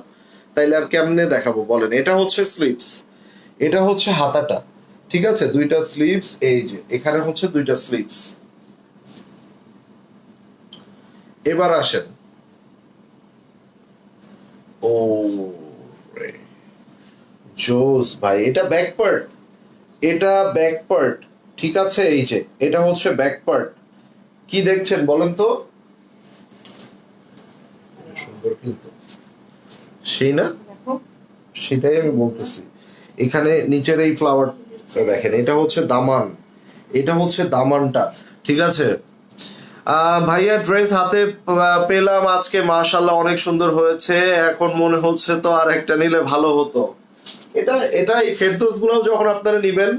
তাইলে আর কেমনে দেখাবো বলেন। এটা হচ্ছে স্লিভস, এটা হচ্ছে হাতাটা। ঠিক আছে, দুইটা স্লিভস। এই যে এখানে হচ্ছে দুইটা স্লিভস। এবার আসেন। ও রে, জোস ভাই। এটা ব্যাক পার্ট, এটা ব্যাক পার্ট। ঠিক আছে, এই যে এটা হচ্ছে ব্যাক পার্ট। কি দেখছেন বলেন তো? সুন্দর কিন্তু, সেই না? সেটাই আমি বলতেছি। এখানে নিচের এই ফ্লাওয়ার দেখেন, এটা হচ্ছে দামান, এটা হচ্ছে দামানটা। ঠিক আছে, ভাইয়া ড্রেস হাতে পেলাম আজকে, মাশাআল্লাহ অনেক সুন্দর হয়েছে। এখন মনে হচ্ছে তো আর একটা নিলে ভালো হতো। এটা এটা এই ফেরদৌস গুলাও যখন আপনারা নিবেন,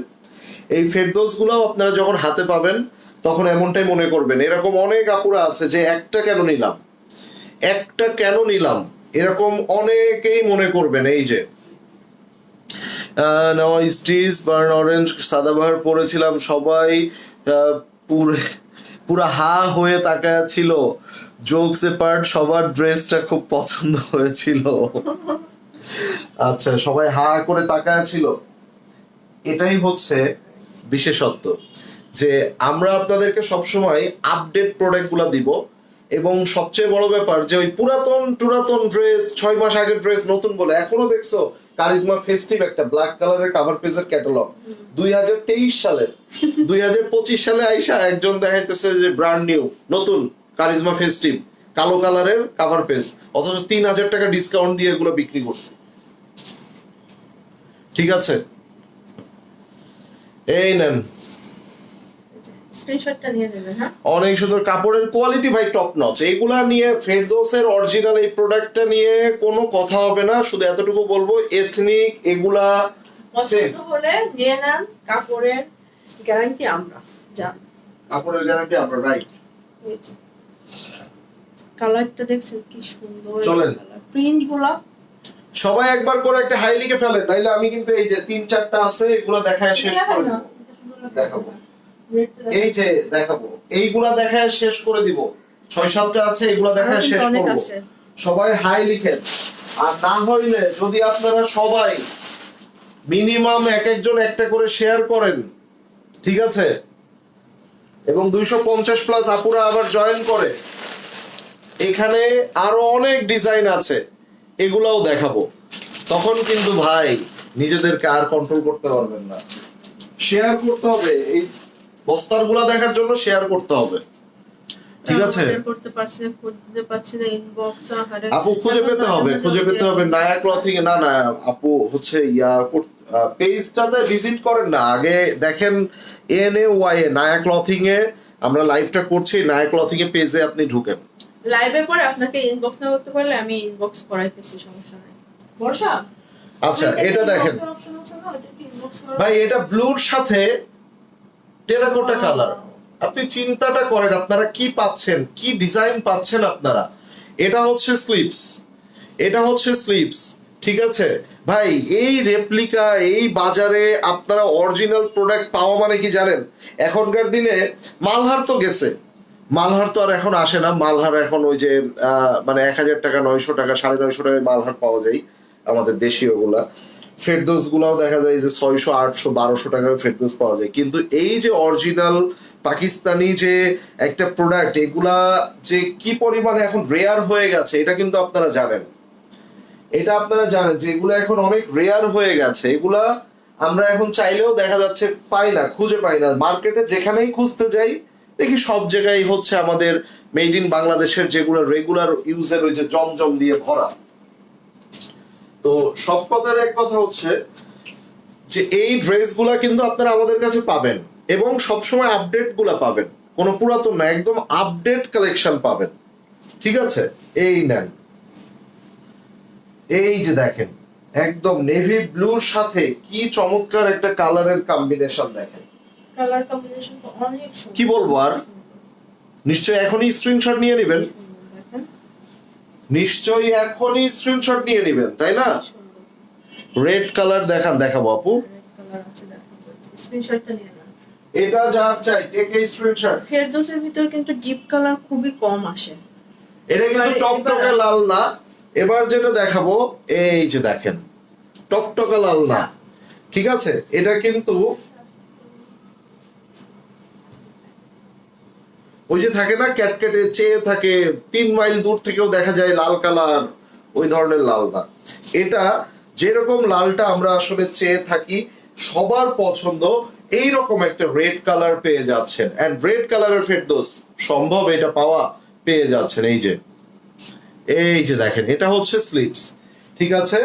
এই ফেরদৌস গুলাও আপনারা যখন হাতে পাবেন, তখন এমনটাই মনে করবেন। এরকম অনেক আপুরা আছে যে একটা কেন নিলাম, একটা কেন নিলাম, এরকম অনেকেই মনে করবেন। এই যে স্টিচ বার্ন অরেঞ্জ সাদাবাহার পরেছিলাম, সবাই পুরা হা হয়ে তাকায়া ছিল। জোকস এপার্ট, সবার ড্রেসটা খুব পছন্দ হয়েছিল। আচ্ছা, সবাই হা করে তাকায়া ছিল। এটাই হচ্ছে বিশেষত্ব, যে আমরা আপনাদেরকে সবসময় আপডেট প্রোডাক্ট গুলা দিব। এবং সবচেয়ে বড় ব্যাপার যে ওই পুরাতন ড্রেস, 6 মাস আগের ড্রেস নতুন বলে এখনো দেখছো। কারিজমা ফেস্টিভ একটা ব্ল্যাক কালারের কাভার পেজের ক্যাটালগ 2023 সালের, 2025 সালে আইসা একজন দেখাইতেছে যে ব্র্যান্ড নিউ নতুন কারিজমা ফেস্টিভ কালো কালারের কাভার পেজ, অথচ 3000 টাকা ডিসকাউন্ট দিয়ে এগুলো বিক্রি করছে। ঠিক আছে, এই নেন, স্ক্রিনশটটা নিয়ে নেবেন। হ্যাঁ অনেক সুন্দর কাপড়ের কোয়ালিটি ভাই, টপ নচ। এইগুলা নিয়ে ফেরদৌসের অরিজিনাল এই প্রোডাক্টটা নিয়ে কোনো কথা হবে না। শুধু এতটুকু বলবো, এথনিক এগুলা পছন্দ হলে নিয়ে নেন। কাপড়ের গ্যারান্টি আমরা জান, কাপড়ের গ্যারান্টি আমরা, রাইট। কালারটা দেখছেন কি সুন্দর, চলেন প্রিন্ট গুলা সবাই একবার করে একটা হাই লিখে ফেলেন, নাইলে আমি কিন্তু এই যে 3-4টা আছে এগুলো দেখায় শেষ করে দেব। দেখাবো, এই যে দেখাবো, এইগুলা দেখায় শেষ করে দিব। 6-7টা আছে, এগুলা দেখায় শেষ অনেক করব। আছে। সবাই হাই লিখেন। আর না হইলে যদি আপনারা সবাই মিনিমাম এক একজন একটা করে শেয়ার করেন, ঠিক আছে, এবং 250 প্লাস আপুরা আবার জয়েন করে, এখানে আরো অনেক ডিজাইন আছে, এগুলাও দেখাবো। তখন কিন্তু ভাই নিজেদেরকে আর কন্ট্রোল করতে পারবেন না। শেয়ার করতে হবে, এই বস্তারগুলা দেখার জন্য শেয়ার করতে হবে, ঠিক আছে? order করতে পারছি না, খুঁজে পাচ্ছি না ইনবক্স। আপু খুঁজে পেতে হবে, খুঁজে পেতে হবে। নায়া ক্লথিং এ না আপু হচ্ছে পেজটাতে ভিজিট করেন না, আগে দেখেন NAY নায়া ক্লথিং এ আমরা লাইভটা করছি, নায়া ক্লথিং এ পেজে আপনি ঢুকেন। লাইভে পরে আপনাকে ইনবক্স না করতে পারলে আমি ইনবক্স করাইতেছি, সমস্যা নাই। বর্ষা, আচ্ছা এটা দেখেন অপশন আছে না, ওটা কি ইনবক্স করা? ভাই, এটা ব্লুর সাথে টেরাকোটা কালার। আপনি চিন্তাটা করেন আপনারা কি পাচ্ছেন, কি ডিজাইন পাচ্ছেন আপনারা। এটা হচ্ছে স্লিপস, এটা হচ্ছে স্লিপস, ঠিক আছে ভাই। এই রেপ্লিকা এই বাজারে আপনারা অরিজিনাল প্রোডাক্ট পাওয়া মানে কি জানেন? এখনকার দিনে মালহার তো গেছে, মালহার তো আর এখন আসে না। মালহার এখন ওই যে মানে 1000 টাকা, 900 টাকা, 950 টাকায় মালহার পাওয়া যায় আমাদের দেশীয় গুলা। ফেরদৌস গুলাও দেখা যায় যে 600, 800, 1200 টাকায় ফেরদৌস পাওয়া যায়। কিন্তু এই যে অরিজিনাল পাকিস্তানি যে একটা প্রোডাক্ট, এগুলা যে কি পরিমাণে এখন রেয়ার হয়ে গেছে, এটা কিন্তু আপনারা জানেন। এটা আপনারা জানেন যে এগুলা এখন অনেক রেয়ার হয়ে গেছে। এগুলা আমরা এখন চাইলেও দেখা যাচ্ছে পাই না, খুঁজে পাই না। মার্কেটে যেখানেই খুঁজতে যাই দেখি সব জায়গায় হচ্ছে আমাদের মেড ইন বাংলাদেশের যেগুলো রেগুলার ইউজের ওই যে জমজম দিয়ে ভরা। তো সব কথার এক কথা হচ্ছে যে এই ড্রেসগুলা কিন্তু আপনারা আমাদের কাছে পাবেন, এবং সবসময় আপডেট গুলা পাবেন, কোনো পুরাতন না, একদম আপডেট কালেকশন পাবেন, ঠিক আছে? এই নেন, এই যে দেখেন একদম নেভি ব্লুর সাথে কি চমৎকার একটা কালারের কম্বিনেশন দেখেন। কালার কম্বিনেশন তো অনেক সুন্দর। কি বলবো আর, নিশ্চয়ই এখনই স্ক্রিনশট নিয়ে নেবেন, দেখেন নিশ্চয়ই এখনই স্ক্রিনশট নিয়ে নেবেন, তাই না? রেড কালার দেখাবো আপু, রেড কালার আছে, দেখাবো, স্ক্রিনশটটা নিয়ে নাও। এটা যার চাই টেক এই স্ক্রিনশট। ফেরদৌসের ভিতর কিন্তু ডিপ কালার খুবই কম আসে। এটা কিন্তু টকটকে লাল না। এবার যেটা দেখাবো এই যে দেখেন টকটকে লাল না, ঠিক আছে? এটা কিন্তু ওই যে থাকে না ক্যাটকেটে চেয়ে থাকে, 3 মাইল দূর থেকেও দেখা যায় লাল কালার, ওই ধরনের লাল না। এটা যেরকম লালটা আমরা আসলে চেয়ে থাকি, সবার পছন্দ এইরকম একটা রেড কালার পেয়ে যাচ্ছেন। এন্ড রেড কালারের ফেরদৌস সম্ভব এটা পাওয়া, পেয়ে যাচ্ছেন। এই যে দেখেন এটা হচ্ছে স্লিপস, ঠিক আছে?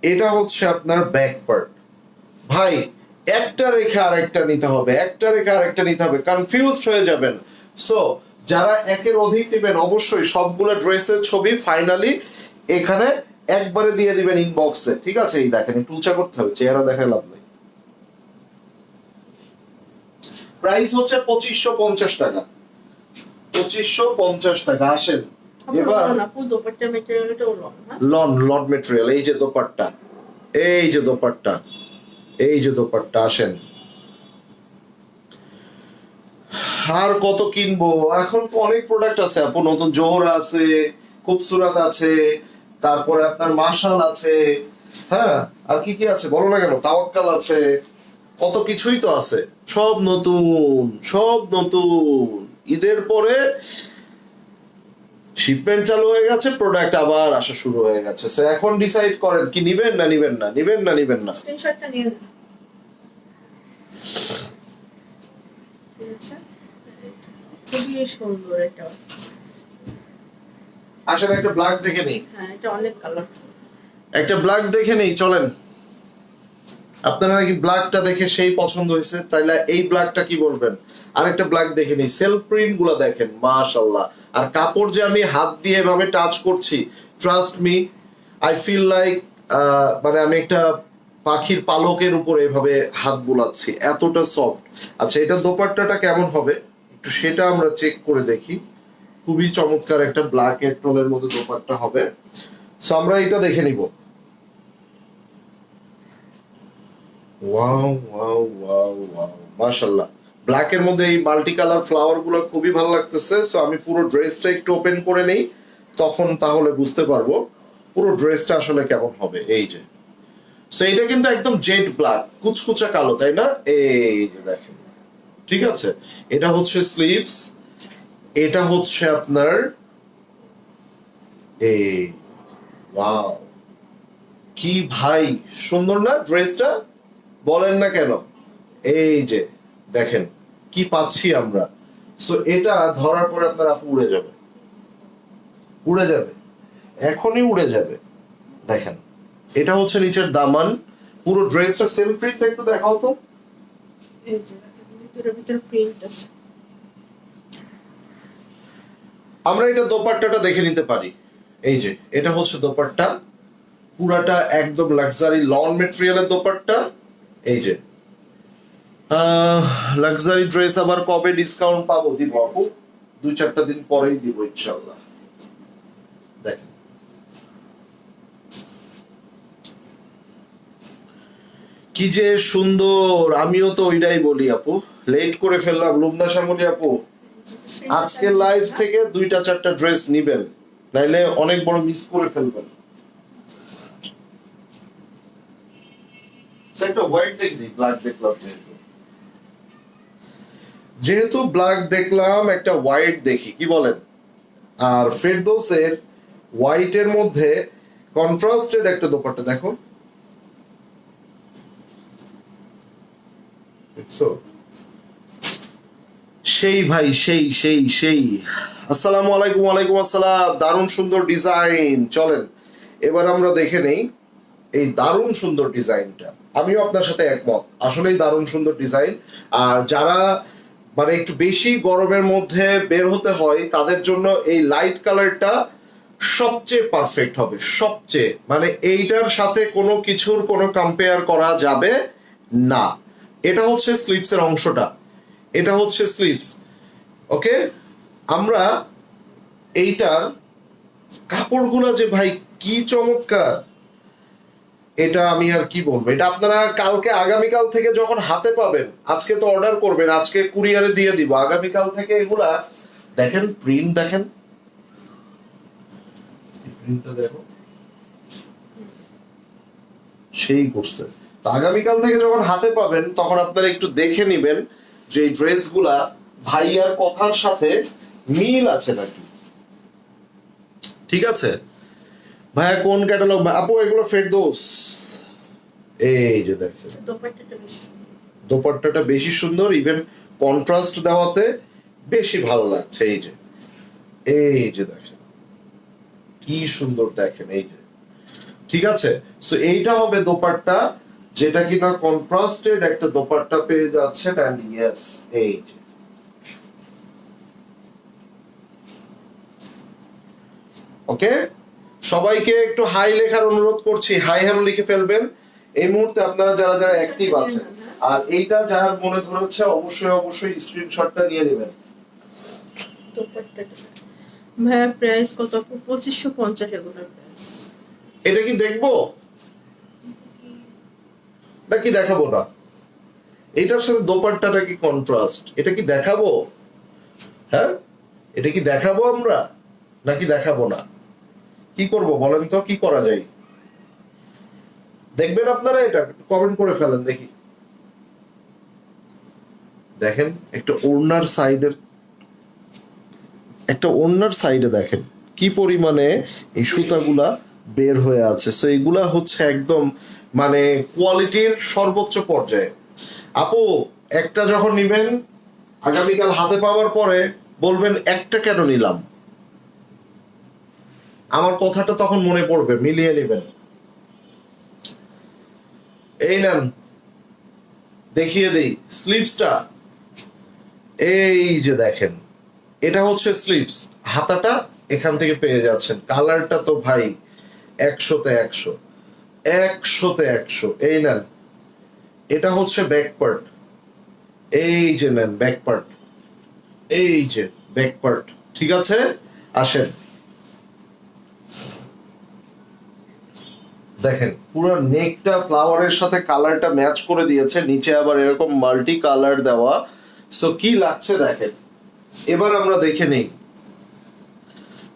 এটা হচ্ছে আপনার ব্যাক পার্ট। ভাই একটা রেখা আরেকটা নিতে হবে, একটা রেখা আরেকটা নিতে হবে, কনফিউজড হয়ে যাবেন। সো যারা একের অধিক নেবেন অবশ্যই সবগুলো ড্রেসের ছবি ফাইনালি এখানে একবারে দিয়ে দিবেন ইনবক্সে, ঠিক আছে? এই দেখেন একটু উঁচা করতে হবে, চেহারা দেখায় লাভ নেই। প্রাইস হচ্ছে 2550 টাকা, 2550 টাকা। আসেন এবার দোপাট্টা ম্যাটেরিয়ালটা লন, লন মেটেরিয়াল। এই যে দোপাট্টা, এই যে দোপাট্টা, এই যে দোপাট্টা। আসেন আর কত কিনবো, এখন তো অনেক প্রোডাক্ট আছে আপু। নতুন জোহরা আছে, খুবসুরাত আছে, তারপরে আপনার মাশাল আছে, হ্যাঁ আর কি কি আছে বলো না কেন, তাওয়াক্কাল আছে, কত কিছুই তো আছে। সব নতুন, সব নতুন। ঈদের পরে শিপমেন্ট চালু হয়ে গেছে, প্রোডাক্ট আবার আসা শুরু হয়ে গেছে। সো এখন ডিসাইড করেন কি নিবেন না নিবেন না, নিবেন না নিবেন না। স্ক্রিনশটটা নিয়ে নাও। ঠিক আছে, খুবই সুন্দর এটা। আসলে একটা ব্ল্যাক দেখে নেই, হ্যাঁ এটা অনেক কালার। একটা ব্ল্যাক দেখে নেই, চলেন। আপনারা নাকি ব্ল্যাকটা দেখে সেই পছন্দ হয়েছে, তাইলে এই ব্ল্যাকটা কি বলবেন? আরেকটা ব্ল্যাক দেখে নেই, সেলফ প্রিন্ট গুলা দেখেন, মাশাআল্লাহ। আর কাপড় যে আমি হাত দিয়ে এভাবে টাচ করছি, trust me, I feel like মানে আমি একটা পাখির পালকের উপরে এভাবে হাত বুলাচ্ছি, এতটা সফট। আচ্ছা এটা দোপাট্টাটা কেমন হবে একটু সেটা আমরা চেক করে দেখি। খুবই চমৎকার একটা ব্ল্যাক এর টোনের মধ্যে দোপাট্টা হবে। সো আমরা এটা দেখে নিব। ওয়াও ওয়াও ওয়াও ওয়াও, মাশাআল্লাহ, ব্ল্যাক এর মধ্যে এই মাল্টি কালার ফ্লাওয়ার গুলো খুবই ভালো লাগতেছে। সো আমি পুরো ড্রেসটা একটু ওপেন করে নেই, তখন তাহলে বুঝতে পারবো পুরো ড্রেসটা আসলে কেমন হবে। এই যে, সো এটা কিন্তু একদম জেড ব্ল্যাক, কুচকুচা কালো, তাই না? এই যে দেখেন, ঠিক আছে। এটা হচ্ছে স্লিভস, এটা হচ্ছে আপনার এই, ওয়াও কি ভাই সুন্দর না ড্রেসটা, বলেন না কেন? এই যে দেখেন কি পাচ্ছি আমরা। সো এটা ধরার পরে আপনার আপু উড়ে যাবে, উড়ে যাবে, এখনই উড়ে যাবে। দেখেন এটা হচ্ছে নিচের দামান, পুরো ড্রেসটা সেলফ প্রিন্ট একটু দেখাও তো। এই যে দেখেন, ভিতরে প্রিন্ট আছে। আমরা এটা দোপাট্টাটা দেখে নিতে পারি। এই যে এটা হচ্ছে দোপাট্টা, পুরাটা একদম লাক্সারি লন মেটেরিয়ালের দোপাট্টা। এই যে লাক্সারি ড্রেস আবার কবে ডিসকাউন্ট পাবো? দিব আপু, 2-4টা দিন পরেই দিব ইনশাআল্লাহ। দেখেন কি যে সুন্দর, আমিও তো ওইটাই বলি আপু, লেট করে ফেললাম। লুমনা শ্যামলী আপু, আজকে লাইভ থেকে 2-4টা ড্রেস নিবেন, নাইলে অনেক বড় মিস করে ফেলবেন। একটা হোয়াইট দেখলি, ব্ল্যাক দেখলাম, যেহেতু ব্ল্যাক দেখলাম একটা হোয়াইট দেখি, কি বলেন? আর ফেরদৌসের হোয়াইটের মধ্যে কন্ট্রাস্টেড একটা দোপাট্টা দেখো, দেখছো? সেই ভাই, সেই সেই সেই। আসসালামু আলাইকুম। ওয়ালাইকুম আসসালাম। দারুণ সুন্দর ডিজাইন। চলেন এবার আমরা দেখে নেই এই দারুণ সুন্দর ডিজাইনটা। আমিও আপনার সাথে একমত, আসলেই দারুণ সুন্দর ডিজাইন। আর যারা মানে একটু বেশি গরমের মধ্যে বের হতে হয় তাদের জন্য এই লাইট কালারটা সবচেয়ে পারফেক্ট হবে, সবচেয়ে, মানে এইটার সাথে কোনো কিছুর কোনো কম্পেয়ার করা যাবে না। এটা হচ্ছে স্লিভসের অংশটা, এটা হচ্ছে স্লিভস। ওকে, আমরা এইটার কাপড়গুলো যে ভাই কি চমৎকার, এটা আমি আর কি বলবো। এটা আপনারা কালকে আগামীকাল থেকে যখন হাতে পাবেন, আজকে তো অর্ডার করবেন, আজকে কুরিয়ারে দিয়ে দিব, আগামীকাল থেকে এগুলা দেখেন, প্রিন্ট দেখেন, প্রিন্টটা দেখো, সেই করছে। তো আগামীকাল থেকে যখন হাতে পাবেন তখন আপনারা একটু দেখে নিবেন যে এই ড্রেসগুলা ভাইয়ার কথার সাথে মিল আছে নাকি। ঠিক আছে ভাইয়া, কোন ক্যাটালগ? আপু এগুলো ফেরদৌস। এই যে দেখেন দোপাট্টাটা বেশি সুন্দর, ইভেন কন্ট্রাস্ট দেওয়াতে বেশি ভালো লাগছে। এই যে দেখেন কি সুন্দর, দেখেন এই যে, ঠিক আছে। সো এইটা হবে দোপাট্টা, যেটা কিনা কন্ট্রাস্টেড একটা দোপাট্টা পেয়ে যাচ্ছে। এন্ড ইয়েস, এই যে ওকে, সবাইকে একটু হাই লেখার অনুরোধ করছি, হাই হ্যালো লিখে ফেলবেন এই মুহূর্তে আপনারা যারা যারা অ্যাক্টিভ আছেন। আর এইটা যার মনে ধরেছে অবশ্যই অবশ্যই স্ক্রিনশটটা নিয়ে নেবেন। ভাইয়া প্রাইস কত? 2550 এগুলোর প্রাইস। এটা কি দেখবো নাকি দেখাবো না? এটার সাথে দোপাট্টাটা কি কন্ট্রাস্ট, এটা কি দেখাবো? হ্যাঁ, এটা কি দেখাবো আমরা নাকি দেখাবো না? কি করব বলেন তো, কি করা যায়? দেখবেন আপনারা, এটা কমেন্ট করে ফেলেন দেখি। দেখেন একটা ওড়নার সাইডের, একটা ওড়নার সাইডে দেখেন কি পরিমানে এই সুতাগুলা বের হয়ে আছে। সো এগুলা হচ্ছে একদম মানে কোয়ালিটির সর্বোচ্চ পর্যায়ে। আপু একটা যখন নিবেন, আগামীকাল হাতে পাওয়ার পরে বলবেন একটা কেন নিলাম, আমার কথাটা তখন মনে পড়বে, মিলিয়ে নেবেন। এই নেন, দেখিয়ে দেই স্লিভসটা। এই যে দেখেন, এটা হচ্ছে স্লিভস, হাতাটা এখান থেকে পেয়ে যাচ্ছেন। কালারটা তো ভাই 100-তে 100, 100-তে 100। এই নেন, এটা হচ্ছে ব্যাক পার্ট। এই যে নেন ব্যাক পার্ট, এই যে ব্যাক পার্ট, ঠিক আছে। আসেন দেখেন, পুরো নেকটা ফ্লাওয়ারের সাথে কালারটা ম্যাচ করে দিয়েছে, নিচে আবার এরকম মাল্টি কালার দেওয়া, সো কি লাগছে দেখেন। এবার আমরা দেখে নেই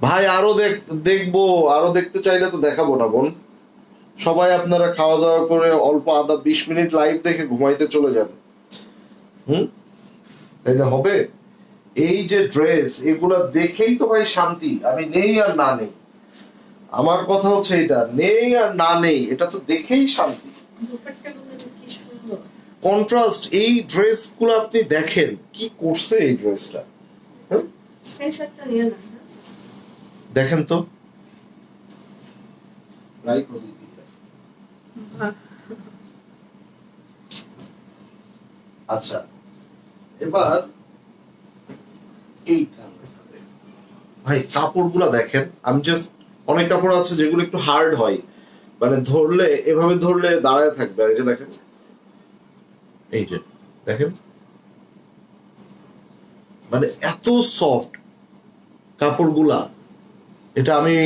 ভাই, আরো দেখবো, আরো দেখতে চাইলে তো দেখাবো না বোন। সবাই আপনারা খাওয়া দাওয়া করে অল্প 20 মিনিট লাইভ দেখে ঘুমাইতে চলে যান। তাইলে হবে? এই যে ড্রেস, এগুলা দেখেই তো ভাই শান্তি। আমি নেই আর না নেই, আমার কথা হচ্ছে এটা, নেই আর না নেই, এটা তো দেখেই শান্তি। দুপাট্টাগুলো যে কি সুন্দর। কন্ট্রাস্ট, এই ড্রেস গুলো আপনি দেখেন কি করছে এই ড্রেসটা। স্ক্রিনশটটা নিয়ে নেন। দেখেন তো, আচ্ছা এবার এই ভাই কাপড়গুলো দেখেন। আমি জাস্ট, অনেক কাপড় আছে যেগুলো একটু হার্ড হয়, মানে ধরলে এভাবে ধরলে দাঁড়ায় থাকবে। আর এটা দেখেন, এই যে দেখেন, মানে এত সফট কাপড়গুলা। এটা আমি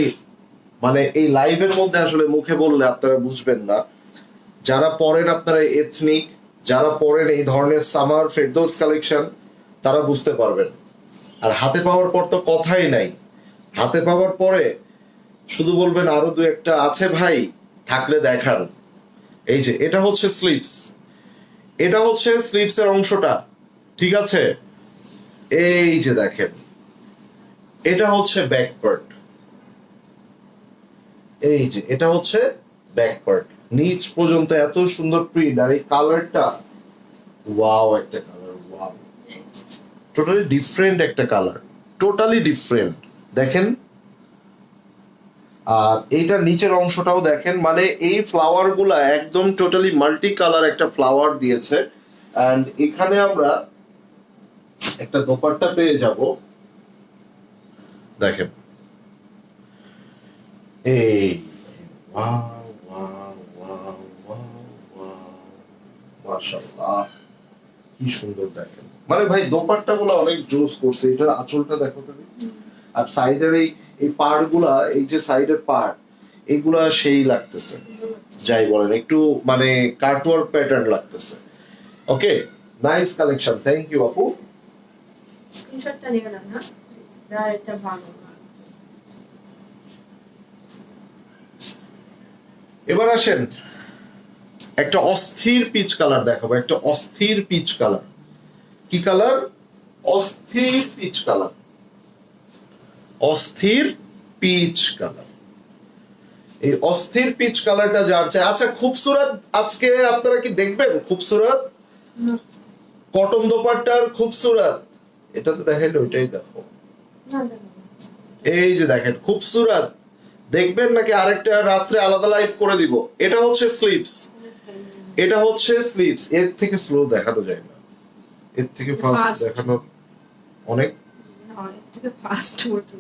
মানে এই লাইভের মধ্যে আসলে মুখে বললে আপনারা বুঝবেন না। যারা পরেন আপনারা এথনিক, যারা পরেন এই ধরনের সামার ফেরদৌস কালেকশন, তারা বুঝতে পারবেন। আর হাতে পাওয়ার পর তো কথাই নাই। হাতে পাওয়ার পরে শুধু বলবেন আরো দু একটা আছে ভাই, থাকলে দেখান। এই যে এটা হচ্ছে স্লিভস, এটা হচ্ছে স্লিভস এর অংশটা, ঠিক আছে? এই যে দেখেন, এটা হচ্ছে ব্যাক পার্ট। এই যে এটা হচ্ছে ব্যাক পার্ট, নিচ পর্যন্ত এত সুন্দর প্রিন্ট। আর এই কালারটা, ওয়াও একটা কালার, ওয়াও, টোটালি ডিফারেন্ট একটা কালার, টোটালি ডিফারেন্ট। দেখেন, আর এইটার নিচের অংশটাও দেখেন, মানে এই ফ্লাওয়ার গুলা একদম টোটালি মাল্টি কালার একটা ফ্লাওয়ার দিয়েছে। এন্ড এখানে আমরা একটা দোপাট্টা পেয়ে যাব, দেখেন। এই wow wow wow wow wow, মাশাআল্লাহ কি সুন্দর দেখেন। মানে ভাই দোপাট্টা গুলো অনেক জোস করছে। এটার আঁচলটা দেখো তুমি, আর সাইডের এই পার্ট গুলা, এই যে সাইডের পার্ট, এগুলা সেই লাগতেছে। যাই বলেন, একটু মানে কার্টওয়ার্ক প্যাটার্ন লাগতেছে। ওকে, নাইস কালেকশন, থ্যাংক ইউ আপু। স্ক্রিনশটটা নিয়ে নেন না, যার এটা ভালো না। এবার আসেন একটা অস্থির পিচ কালার দেখাবো, একটা অস্থির পিচ কালার। কি কালার? অস্থির পিচ কালার, অস্থির পিচ কালার। এই অস্থির পিচ কালারটা যার চাই। আচ্ছা, খুবসুরত আজকে আপনারা কি দেখবেন? খুবসুরত কটন দোপাট্টার খুবসুরত, এটা তো দেখাইলে ওইটাই দেখো। এই যে দেখেন খুবসুরত, দেখবেন নাকি আরেকটা রাত্রে আলাদা লাইভ করে দিব? এটা হচ্ছে স্লিভস, এটা হচ্ছে স্লিভস। এর থেকে স্লো দেখানো যায় না, এর থেকে ফাস্ট দেখানো অনেক। এর থেকে ফাস্ট করতে।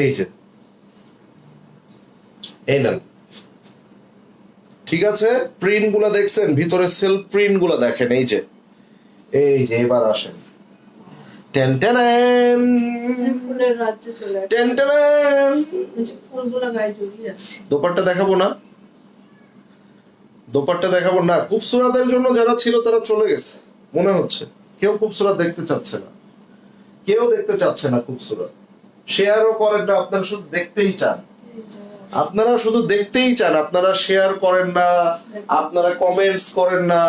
এই যে এই নেন, ঠিক আছে? প্রিন্ট গুলা দেখছেন, ভিতরে সেলফ প্রিন্ট গুলা দেখেন। এই যে এবার আসেন, টেন টেন ফুলের রাজ্যে চলে আসছে। Ten ten. ফুলগুলো গায়ে জড়িয়ে যাচ্ছে। দোপাট্টা দেখাবো না, দোপাট্টা দেখাবো না। খুবসুরাতের জন্য যারা ছিল তারা চলে গেছে মনে হচ্ছে। কেউ খুবসুরাত দেখতে চাচ্ছে না, কেউ দেখতে চাচ্ছে না খুবসুরাত। শেয়ারও করেন না, আপনারা শুধু দেখতেই চান, আপনারা শুধু দেখতেই চান। আপনারা শেয়ার করেন না, আপনারা কমেন্টস করেন না,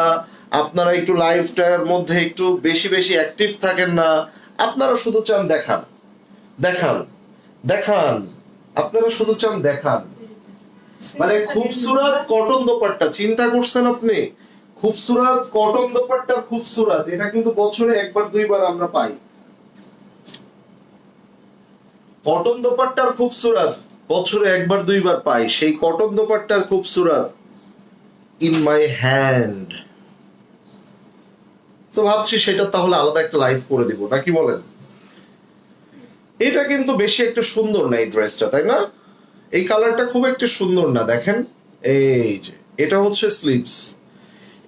আপনারা একটু লাইভটার মধ্যে একটু বেশি বেশি অ্যাক্টিভ থাকেন না। আপনারা শুধু চান দেখান, দেখান, দেখান, আপনারা শুধু চান দেখান। মানে খুবসুরত কটন দোপাট্টা, চিন্তা করছেন আপনি? খুবসুরত কটন দোপাট্টা, খুবসুরত, এটা কিন্তু বছরে একবার দুইবার আমরা পাই। কটন দোপাট্টার খুবসুরত বছরে একবার দুইবার পাই, সেই কটন দোপাট্টার খুবসুরত ইন মাই হ্যান্ড। তো ভাবছি সেটা তাহলে আলাদা একটা লাইভ করে দিব, নাকি বলেন? এটা কিন্তু বেশি একটা সুন্দর না এই ড্রেসটা, তাই না? এই কালারটা খুব একটা সুন্দর না। দেখেন, এই যে এটা হচ্ছে স্লিভস,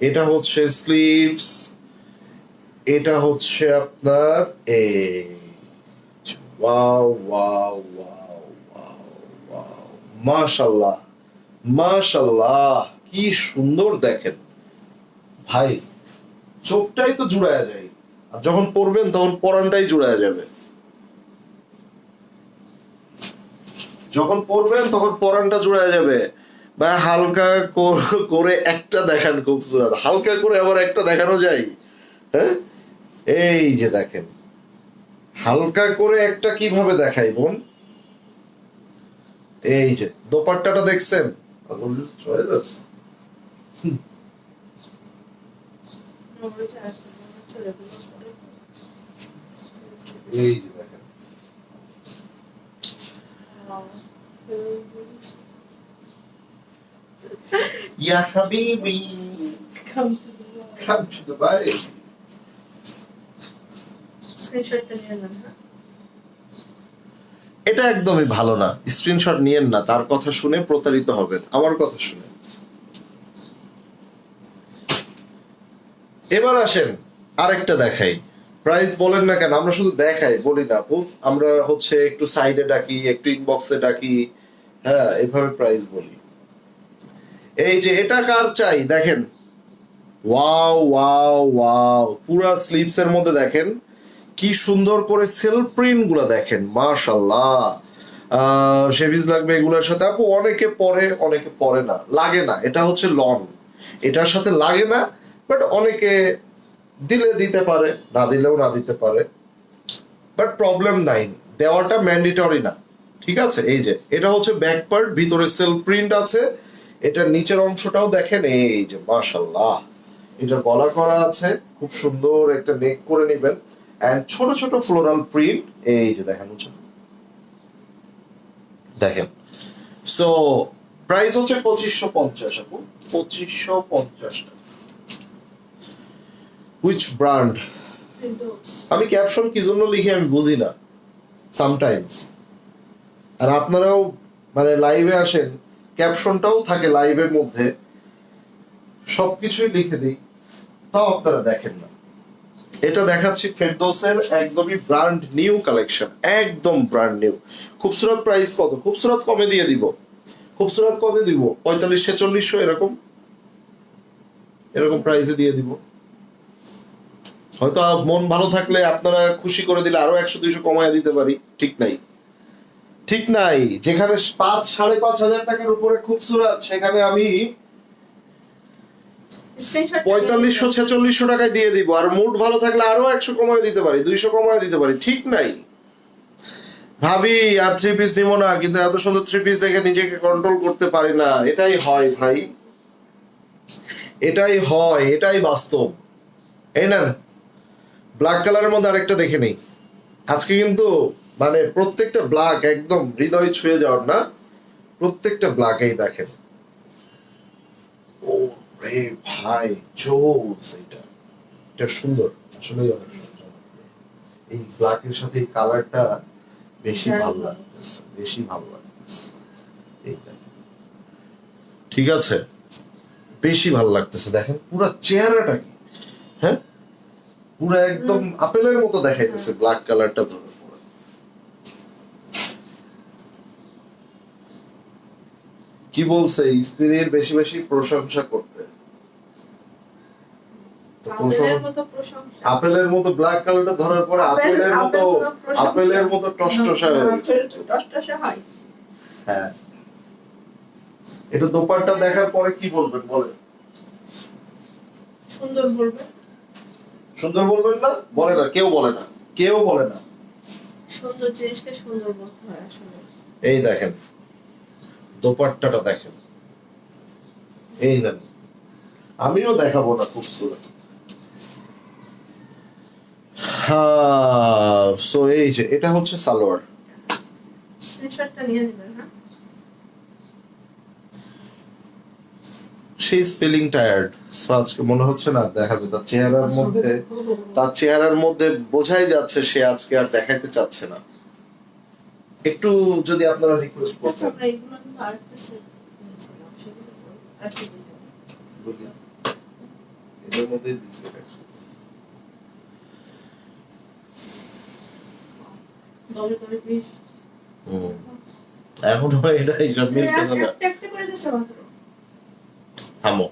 এটা হচ্ছে স্লিভস, এটা হচ্ছে আপনার এই wow wow wow wow wow, মাশাআল্লাহ মাশাআল্লাহ, কি সুন্দর দেখেন ভাই। চোখটাই তো জুড়ায় যায়, আর যখন পরবেন তখন পরানটাই জুড়ায় যাবে। যখন পরবেন তখন পরানটা জুড়ায় যাবে। বা হালকা করে একটা দেখান খুবসুরত, হালকা করে আবার একটা দেখানো যায়? হ্যাঁ, এই যে দেখেন হালকা করে একটা কিভাবে দেখাই বোন। এই যে দোপাট্টাটা দেখছেন, এই যে দেখেন ইয়া হাবিবি come to Dubai। স্ক্রিনশটটা নিয়ে নেন। হ্যাঁ, এটা একদমই ভালো না, স্ক্রিনশট নিয়েন না, তার কথা শুনে প্রতারিত হবেন, আমার কথা শুনে। এবার আসেন আরেকটা দেখাই। প্রাইস বলেন না কেন, আমরা শুধু দেখাই বলি না আপু, আমরা হচ্ছে একটু সাইডে ডাকি, একটু ইনবক্সে ডাকি, হ্যাঁ এভাবে প্রাইস বলি। এই যে এটা কার চাই দেখেন, ওয়াও ওয়াও ওয়াও, পুরা স্লিপস এর মধ্যে দেখেন কি সুন্দর করে সেলফ প্রিন্ট গুলা দেখেন, মাশাআল্লাহ। শেভিজ লাগবে এগুলোর সাথে আপু, অনেকে পরে অনেকে পরে না, লাগে না, এটা হচ্ছে লন, এটার সাথে লাগে না, বাট অনেকে দিলে দিতে পারে, না দিলেও না দিতে পারে, বাট প্রবলেম নাই, দেওয়াটা ম্যান্ডেটরি না, ঠিক আছে। এই যে এটা হচ্ছে ব্যাক পার্ট, ভিতরে সেলফ প্রিন্ট আছে, এটার নিচের অংশটাও দেখেন, এই যে মাশাআল্লাহ, এটার গলা করা আছে, খুব সুন্দর একটা নেক করে নেবেন, এন্ড ছোট ছোট ফ্লোরাল প্রিন্ট, এই যে দেখেন দেখেন। সো প্রাইস হচ্ছে 2550 আপু, 2550 টাকা। Which brand? ফেরদৌস। আমি ক্যাপশন কি জন্য লিখি আমি বুঝি না সামটাইমস, আর আপনারাও মানে লাইভে আসেন, ক্যাপশনটাও থাকে লাইভের মধ্যে, সবকিছুই লিখে দিই, তাও আপনারা দেখেন না। এটা দেখাচ্ছি ফেরদৌসের একদমই ব্র্যান্ড নিউ কালেকশন, একদম ব্র্যান্ড নিউ। খুবসুরত প্রাইস কত? খুবসুরত কমে দিয়ে দিব, খুবসুরত কত দিব? 4500-4600 এরকম এরকম প্রাইসে দিয়ে দিব। হয়তো মন ভালো থাকলে আপনারা খুশি করে দিলে আরো 100-200 কমায় দিতে পারি, ঠিক নাই, ঠিক নাই। যেখানে 5,500 টাকার উপরে খুবসুরত, সেখানে আমি স্ক্রিনশট 4500-4600 টাকায় দিয়ে দিব, আর মুড ভালো থাকলে আরো 100 কমায় দিতে পারি, 200 কমায় দিতে পারি, ঠিক নাই। ভাবি আর থ্রি পিস নিবো না, কিন্তু এত সুন্দর থ্রি পিস দেখে নিজেকে কন্ট্রোল করতে পারি না, এটাই হয় ভাই, এটাই হয়, এটাই বাস্তব। এই নেন ব্ল্যাক কালারের মধ্যে আরেকটা দেখে নেই, আজকে কিন্তু মানে প্রত্যেকটা ব্ল্যাক একদম হৃদয় ছুঁয়ে যাওয়ার না, প্রত্যেকটা ব্ল্যাক। এই দেখেন, ও রে ভাই জোস, এটা সুন্দর, আসলে অনেক সুন্দর। এই ব্ল্যাকের সাথে এই কালারটা বেশি ভালো লাগতেছে, বেশি ভালো লাগতেছে, এই দেখেন, ঠিক আছে, বেশি ভালো লাগতেছে। দেখেন পুরো চেহারাটা কি, হ্যাঁ পুরো একদম আপেলের মতো দেখাইতেছে ব্ল্যাক কালারটা ধরে। পুরো কি বলছে, স্ত্রীর বেশি বেশি প্রশংসা করতে, আপেলের মতো ব্ল্যাক কালারটা ধরার পরে আপেলের মতো টসটসা হয়ে গেছে। হ্যাঁ, এটা দোপাট্টা দেখার পরে কি বলবেন বলেন? সুন্দর বলবেন। সুন্দর বলবেন না? বলে না, কেউ বলে না, কেউ বলে না। সুন্দর জিনিসকে সুন্দর বলতে হয় আসলে। এই দেখেন দোপাট্টাটা দেখেন, এই নেন, আমিও দেখাবো না খুবসুরত। হ্যাঁ, সো এই যে এটা হচ্ছে সালোয়ার। স্ক্রিনশটটা নিয়ে নেবেন। হ্যাঁ, সেই স্পেলিং টায়ার্ড, সো আজকে মনে হচ্ছে না দেখাবে, তার চেহারার মধ্যে বোঝাই যাচ্ছে সে আজকে আর দেখাইতে চাচ্ছে না। একটু যদি আপনারা রিকোয়েস্ট করতেন, আমরা এগুলো কিন্তু আরেকটা সেট নিয়েছিলাম, সেগুলো আরেকটা দিতে এটার মধ্যে দিছে দলে দলে বেশ। এখন এটা হিসাব মিলতেছে না। একটা একটা করে দিছে মাত্র। থামো।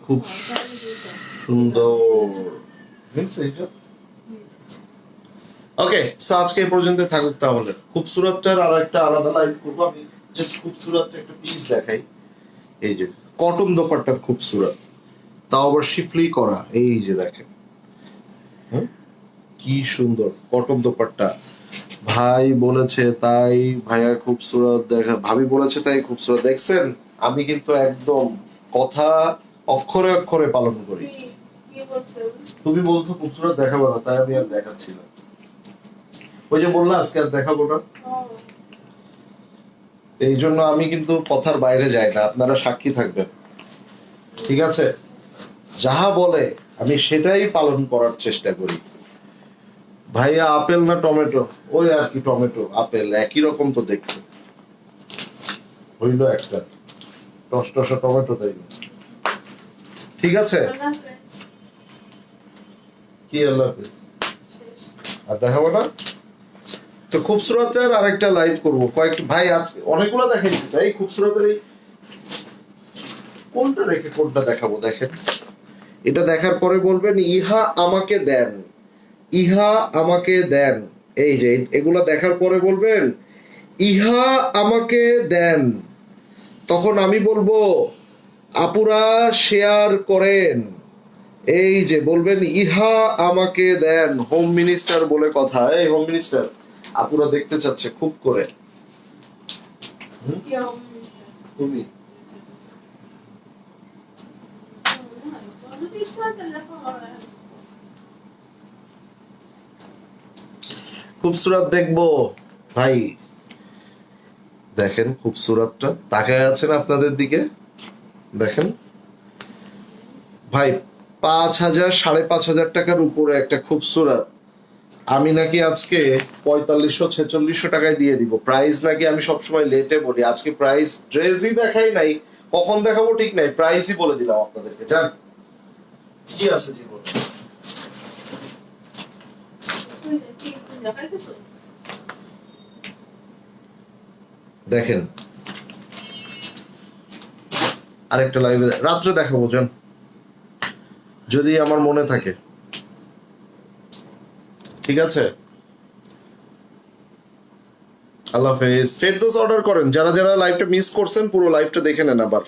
খুব সুন্দর। ওকে, সো আজকে এই পর্যন্ত থাকুক তাহলে। খুবসুরতটার আর একটা আলাদা লাইভ করবো। আমি জাস্ট খুবসুরতটা একটা পিস দেখাই। এই যে কটন দোপাট্টার খুবসুরত, তাও আবার শিফলি করা। এই যে দেখেন কি সুন্দর কটন দোপাট্টা। ভাই বলেছে তাই ভাইয়া খুবসুরত দেখা, ভাবি বলেছে তাই খুবসুরত। দেখছেন, আমি কিন্তু একদম কথা অক্ষরে অক্ষরে পালন করি। তুমি বলছো খুবসুরত দেখাবো না, তাই আমি আর দেখাচ্ছি না। ওই যে বললা আজকে আর দেখাবো না, এই জন্য আমি কিন্তু কথার বাইরে যাই না, আপনারা সাক্ষী থাকবেন। ঠিক আছে, যাহা বলে আমি সেটাই পালন করার চেষ্টা করি। ভাইয়া আপেল না টমেটো? ওই আর কি, টমেটো আপেল একই রকম তো দেখতে। হইলো একটা টসটসা টমেটো, তাই না? ঠিক আছে, কি আল্লাহ হাফেজ। আর দেখাবো না তো। খুবসুরতের আরেকটা লাইভ করবো কয়েকটা। ভাই আজকে অনেকগুলো দেখাইছি, তাই খুবসুরতের এই কোনটা রেখে কোনটা দেখাবো দেখেন। এটা দেখার পরে বলবেন ইহা আমাকে দেন, ইহা আমাকে দেন। এই যে এগুলা দেখার পরে বলবেন ইহা আমাকে দেন, তখন আমি বলবো আপুরা শেয়ার করেন। এই যে বলবেন ইহা আমাকে দেন, হোম মিনিস্টার বলে কথা। এই হোম মিনিস্টার, আপুরা দেখতে চাচ্ছে খুব করে। তুমি খুবসুরত দেখবো ভাই। দেখেন খুবসুরতটা, তাকায় আছেন আপনাদের দিকে। দেখেন ভাই, 5,000 5,500 টাকার উপরে একটা খুবসুরত আমি নাকি আজকে 4500 4600 টাকায় দিয়ে দিব। প্রাইস নাকি আমি সবসময় লেটে বলি, আজকে প্রাইস ড্রেসই দেখাই নাই, কখন দেখাবো ঠিক নাই, প্রাইসই বলে দিলাম আপনাদেরকে। জান কি আছে জীবন। দেখেন আরেকটা লাইভে রাত্রে দেখাবো জান, যদি আমার মনে থাকে। ঠিক আছে, আল্লাহ হাফেজ। ফেরদৌস অর্ডার করেন, যারা যারা লাইভটা মিস করছেন পুরো লাইভটা দেখে নেন আবার।